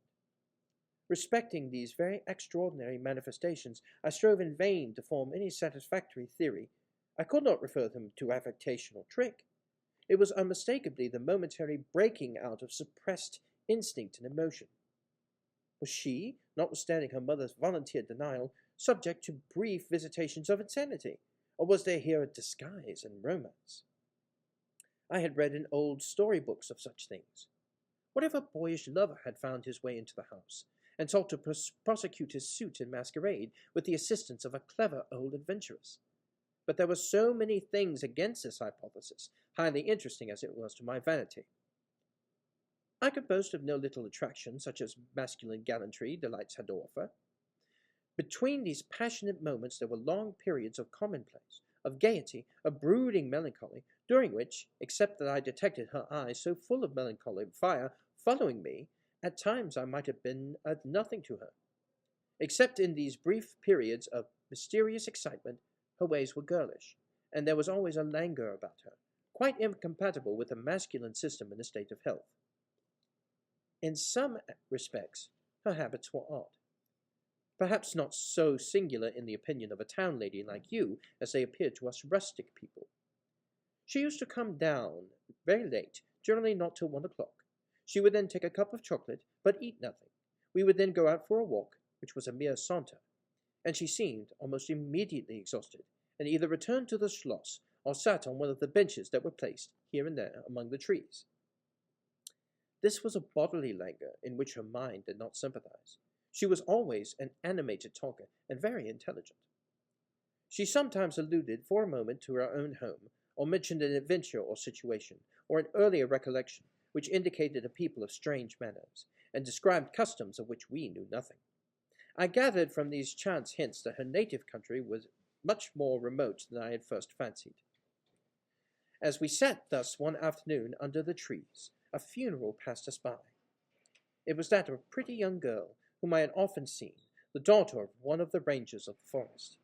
Respecting these very extraordinary manifestations, I strove in vain to form any satisfactory theory. I could not refer them to affectation or trick. It was unmistakably the momentary breaking out of suppressed instinct and emotion. Was she, notwithstanding her mother's volunteered denial, subject to brief visitations of insanity, or was there here a disguise and romance? I had read in old story-books of such things. What if a boyish lover had found his way into the house, and sought to prosecute his suit in masquerade with the assistance of a clever old adventuress? But there were so many things against this hypothesis, highly interesting as it was to my vanity. I could boast of no little attraction, such as masculine gallantry delights had to offer. Between these passionate moments there were long periods of commonplace, of gaiety, of brooding melancholy, during which, except that I detected her eyes so full of melancholy fire following me, at times I might have been nothing to her. Except in these brief periods of mysterious excitement, her ways were girlish, and there was always a languor about her, quite incompatible with a masculine system in a state of health. In some respects, her habits were odd. Perhaps not so singular in the opinion of a town lady like you as they appeared to us rustic people. She used to come down very late, generally not till 1 o'clock. She would then take a cup of chocolate, but eat nothing. We would then go out for a walk, which was a mere saunter, and she seemed almost immediately exhausted, and either returned to the schloss or sat on one of the benches that were placed here and there among the trees. This was a bodily languor in which her mind did not sympathize. She was always an animated talker and very intelligent. She sometimes alluded for a moment to her own home, or mentioned an adventure or situation, or an earlier recollection, which indicated a people of strange manners, and described customs of which we knew nothing. I gathered from these chance hints that her native country was much more remote than I had first fancied. As we sat thus one afternoon under the trees, a funeral passed us by. It was that of a pretty young girl, whom I had often seen, the daughter of one of the rangers of the forest.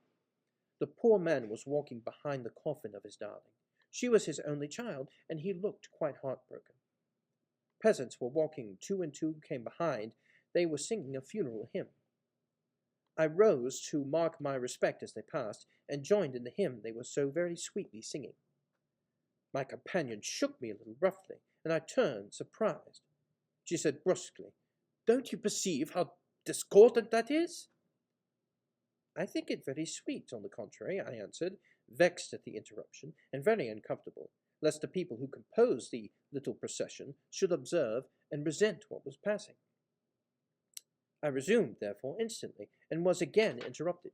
The poor man was walking behind the coffin of his darling. She was his only child, and he looked quite heartbroken. Peasants were walking, 2 and 2 came behind. They were singing a funeral hymn. I rose to mark my respect as they passed, and joined in the hymn they were so very sweetly singing. My companion shook me a little roughly, and I turned, surprised. She said brusquely, "Don't you perceive how discordant that is?" "I think it very sweet, on the contrary," I answered, vexed at the interruption, and very uncomfortable, lest the people who composed the little procession should observe and resent what was passing. I resumed, therefore, instantly, and was again interrupted.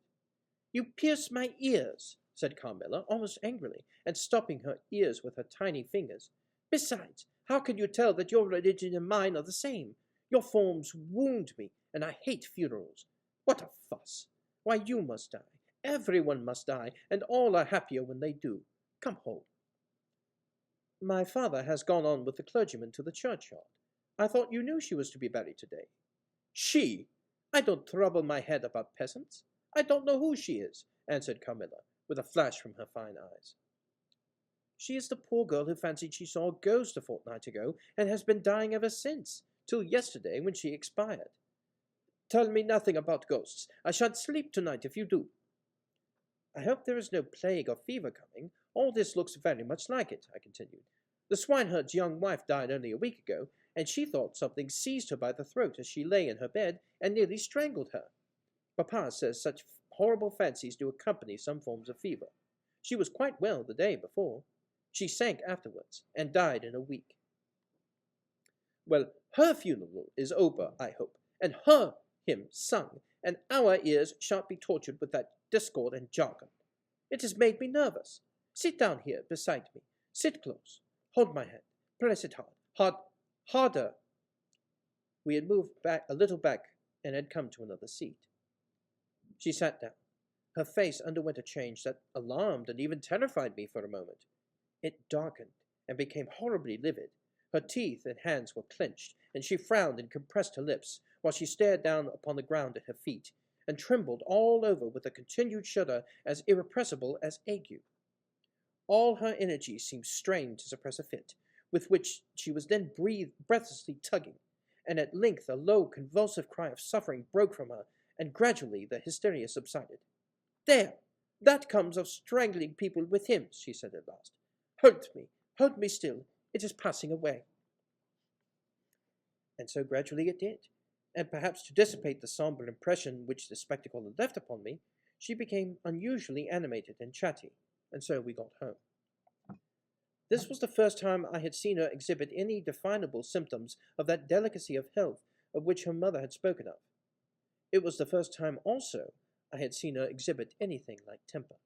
"You pierce my ears," said Carmilla, almost angrily, and stopping her ears with her tiny fingers. "Besides, how can you tell that your religion and mine are the same? Your forms wound me, and I hate funerals. What a fuss! Why, you must die. Everyone must die, and all are happier when they do. Come home." "My father has gone on with the clergyman to the churchyard. I thought you knew she was to be buried today." "She! I don't trouble my head about peasants. I don't know who she is," answered Carmilla, with a flash from her fine eyes. "She is the poor girl who fancied she saw a ghost a fortnight ago, and has been dying ever since, till yesterday, when she expired." "Tell me nothing about ghosts. I shan't sleep tonight if you do." "I hope there is no plague or fever coming. All this looks very much like it," I continued. "The swineherd's young wife died only a week ago, and she thought something seized her by the throat as she lay in her bed and nearly strangled her. Papa says such horrible fancies do accompany some forms of fever. She was quite well the day before. She sank afterwards, and died in a week." "Well, her funeral is over, I hope, and her hymn sung, and our ears shan't be tortured with that discord and jargon. It has made me nervous. Sit down here beside me. Sit close. Hold my hand. Press it harder." We had moved back a little back and had come to another seat. She sat down. Her face underwent a change that alarmed and even terrified me for a moment. It darkened and became horribly livid. Her teeth and hands were clenched, and she frowned and compressed her lips, while she stared down upon the ground at her feet, and trembled all over with a continued shudder as irrepressible as ague. All her energy seemed strained to suppress a fit, with which she was then breathlessly tugging, and at length a low, convulsive cry of suffering broke from her, and gradually the hysteria subsided. "There! That comes of strangling people with him," she said at last. Hold me still. It is passing away." And so gradually it did, and perhaps to dissipate the sombre impression which the spectacle had left upon me, she became unusually animated and chatty, and so we got home. This was the first time I had seen her exhibit any definable symptoms of that delicacy of health of which her mother had spoken of. It was the first time also I had seen her exhibit anything like temper.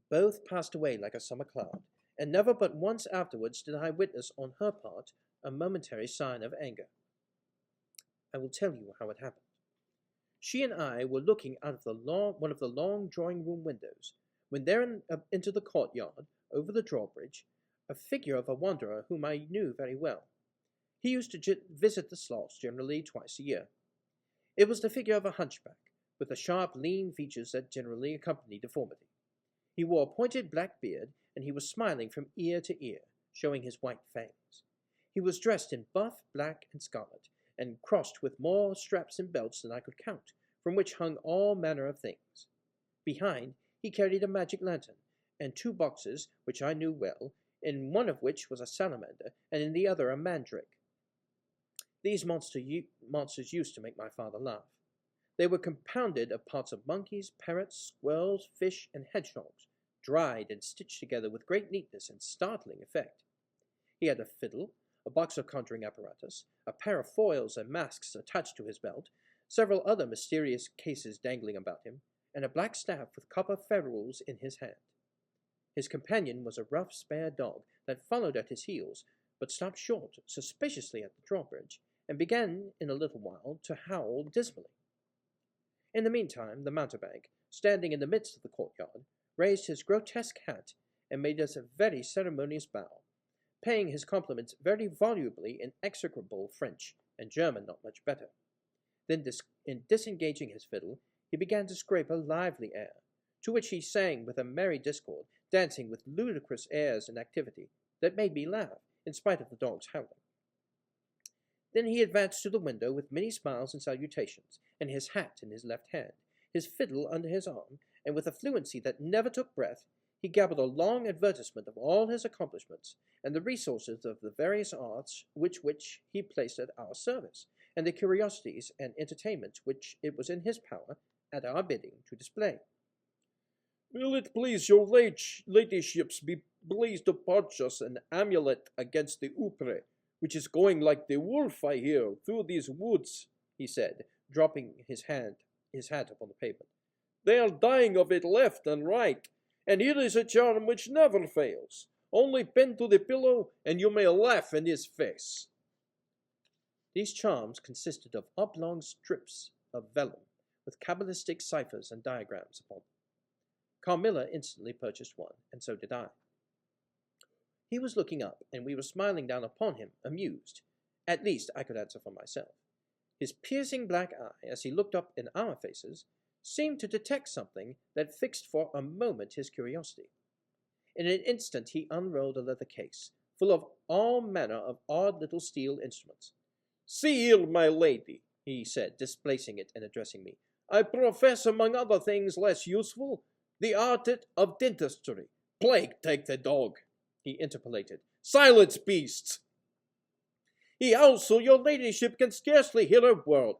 Both passed away like a summer cloud, and never but once afterwards did I witness on her part a momentary sign of anger. I will tell you how it happened. She and I were looking out of one of the long drawing-room windows, when there into the courtyard, over the drawbridge, a figure of a wanderer whom I knew very well. He used to visit the slots generally twice a year. It was the figure of a hunchback, with the sharp, lean features that generally accompany deformity. He wore a pointed black beard, and he was smiling from ear to ear, showing his white fangs. He was dressed in buff, black, and scarlet, and crossed with more straps and belts than I could count, from which hung all manner of things. Behind, he carried a magic lantern, and 2 boxes, which I knew well, in one of which was a salamander, and in the other a mandrake. These monsters used to make my father laugh. They were compounded of parts of monkeys, parrots, squirrels, fish, and hedgehogs, dried and stitched together with great neatness and startling effect. He had a fiddle, a box of conjuring apparatus, a pair of foils and masks attached to his belt, several other mysterious cases dangling about him, and a black staff with copper ferrules in his hand. His companion was a rough, spare dog that followed at his heels, but stopped short suspiciously at the drawbridge, and began in a little while to howl dismally. In the meantime, the mountebank, standing in the midst of the courtyard, raised his grotesque hat and made us a very ceremonious bow, paying his compliments very volubly in execrable French, and German not much better. Then, in disengaging his fiddle, he began to scrape a lively air, to which he sang with a merry discord, dancing with ludicrous airs and activity, that made me laugh, in spite of the dog's howling. Then he advanced to the window with many smiles and salutations, and his hat in his left hand, his fiddle under his arm, and with a fluency that never took breath, he gabbled a long advertisement of all his accomplishments, and the resources of the various arts which he placed at our service, and the curiosities and entertainments which it was in his power, at our bidding, to display. "Will it please your ladyships be pleased to purchase an amulet against the upre, which is going like the wolf, I hear, through these woods," he said, dropping his hat upon the pavement. "They are dying of it left and right, and here is a charm which never fails. Only bend to the pillow, and you may laugh in his face." These charms consisted of oblong strips of vellum, with cabalistic ciphers and diagrams upon them. Carmilla instantly purchased one, and so did I. He was looking up, and we were smiling down upon him, amused. At least I could answer for myself. His piercing black eye, as he looked up in our faces, seemed to detect something that fixed for a moment his curiosity. In an instant he unrolled a leather case, full of all manner of odd little steel instruments. "See here, my lady," he said, displacing it and addressing me. "I profess, among other things less useful, the art of dentistry." "Plague take the dog," he interpolated. "Silence, beasts! He howls so your ladyship can scarcely hear a word.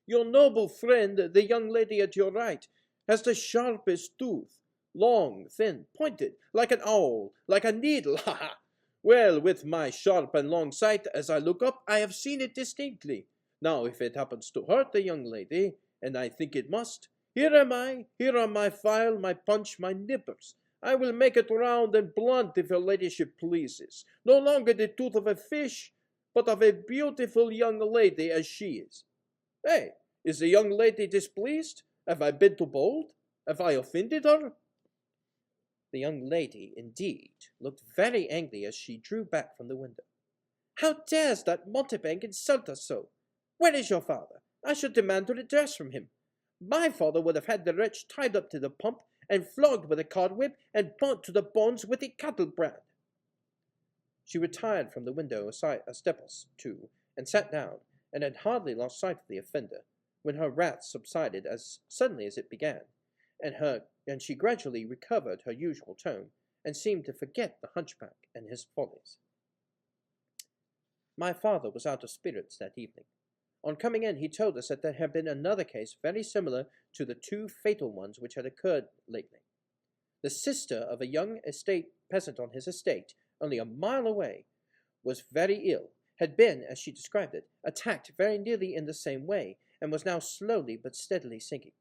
Your noble friend, the young lady at your right, has the sharpest tooth, long, thin, pointed, like an owl, like a needle, ha ha! Well, with my sharp and long sight, as I look up, I have seen it distinctly. Now, if it happens to hurt the young lady, and I think it must, here am I, here are my file, my punch, my nippers. I will make it round and blunt if your ladyship pleases. No longer the tooth of a fish, but of a beautiful young lady as she is. Hey, is the young lady displeased? Have I been too bold? Have I offended her?" The young lady, indeed, looked very angry as she drew back from the window. "How dares that mountebank insult us so? Where is your father? I should demand redress from him. My father would have had the wretch tied up to the pump and flogged with a cart whip and burnt to the bones with a cattle brand." She retired from the window a step or two, and sat down, and had hardly lost sight of the offender, when her wrath subsided as suddenly as it began, and she gradually recovered her usual tone, and seemed to forget the hunchback and his follies. My father was out of spirits that evening. On coming in, he told us that there had been another case very similar to the two fatal ones which had occurred lately. The sister of a young peasant on his estate, only a mile away, was very ill, had been, as she described it, attacked very nearly in the same way, and was now slowly but steadily sinking.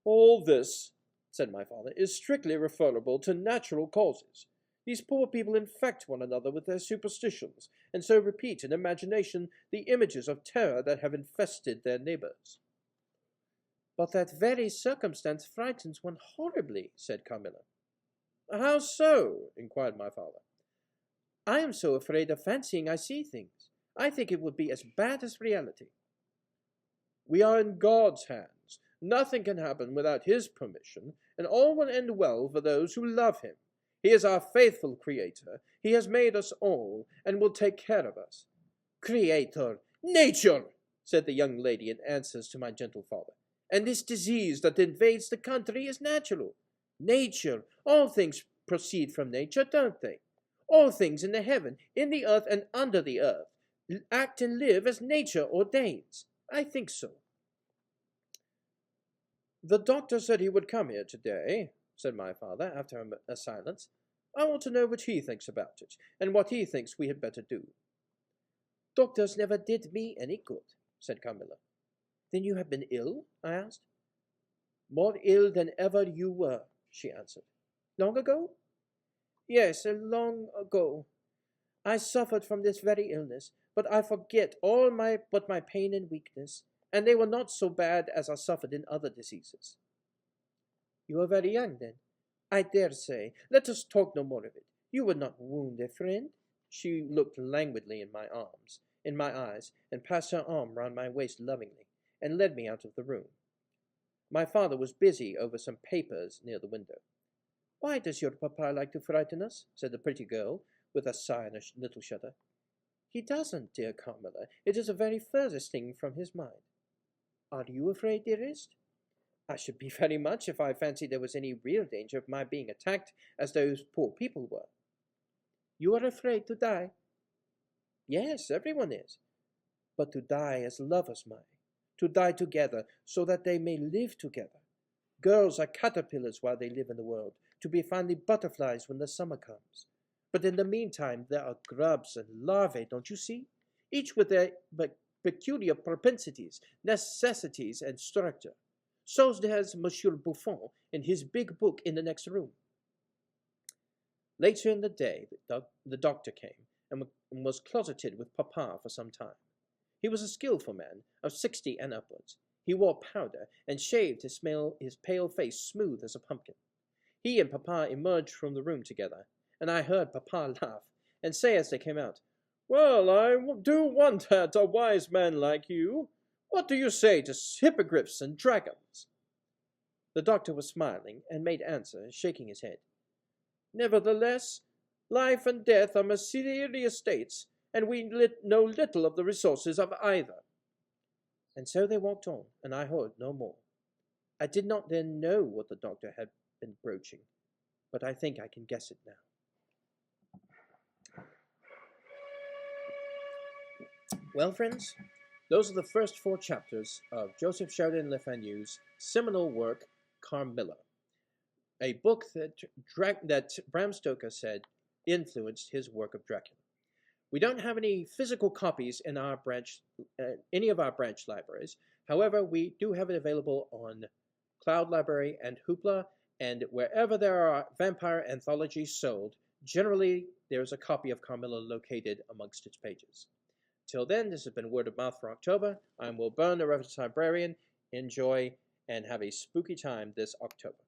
"All this," said my father, "is strictly referable to natural causes. These poor people infect one another with their superstitions, and so repeat in imagination the images of terror that have infested their neighbors." "But that very circumstance frightens one horribly," said Carmilla. "How so?" inquired my father. "I am so afraid of fancying I see things. I think it would be as bad as reality." "We are in God's hands. Nothing can happen without his permission, and all will end well for those who love him. He is our faithful Creator. He has made us all, and will take care of us." "Creator! Nature!" said the young lady in answer to my gentle father. "And this disease that invades the country is natural. Nature! All things proceed from nature, don't they? All things in the heaven, in the earth, and under the earth act and live as nature ordains. I think so." "The doctor said he would come here today," said my father, after a silence. "I want to know what he thinks about it, and what he thinks we had better do." "Doctors never did me any good," said Carmilla. "Then you have been ill?" I asked. "More ill than ever you were," she answered. "Long ago?" "Yes, long ago. I suffered from this very illness, but I forget all my pain and weakness, and they were not so bad as are suffered in other diseases." "You are very young, then." "I dare say. Let us talk no more of it. You would not wound a friend." She looked languidly in my eyes, and passed her arm round my waist lovingly, and led me out of the room. My father was busy over some papers near the window. "Why does your papa like to frighten us?" said the pretty girl, with a sigh and a little shudder. "He doesn't, dear Carmilla. It is the very furthest thing from his mind." "Are you afraid, dearest?" "I should be very much if I fancied there was any real danger of my being attacked as those poor people were." "You are afraid to die?" "Yes, everyone is. But to die as lovers may, to die together so that they may live together. Girls are caterpillars while they live in the world, to be finally butterflies when the summer comes. But in the meantime there are grubs and larvae, don't you see? Each with their peculiar propensities, necessities, and structure. So has Monsieur Buffon in his big book in the next room." Later in the day, the doctor came, and was closeted with papa for some time. He was a skilful man, of 60 and upwards. He wore powder, and shaved his pale face smooth as a pumpkin. He and papa emerged from the room together, and I heard papa laugh, and say as they came out, "Well, I do wonder at a wise man like you. What do you say to hippogriffs and dragons?" The doctor was smiling, and made answer, shaking his head, "Nevertheless, life and death are mysterious states, and we know little of the resources of either." And so they walked on, and I heard no more. I did not then know what the doctor had been broaching, but I think I can guess it now. Well, friends, those are the first 4 chapters of Joseph Sheridan Le Fanu's seminal work, Carmilla, a book that Bram Stoker said influenced his work of Dracula. We don't have any physical copies in our any of our branch libraries. However, we do have it available on Cloud Library and Hoopla, and wherever there are vampire anthologies sold, generally there's a copy of Carmilla located amongst its pages. Till then, this has been Word of Mouth for October. I'm Will Byrne, the Reference Librarian. Enjoy and have a spooky time this October.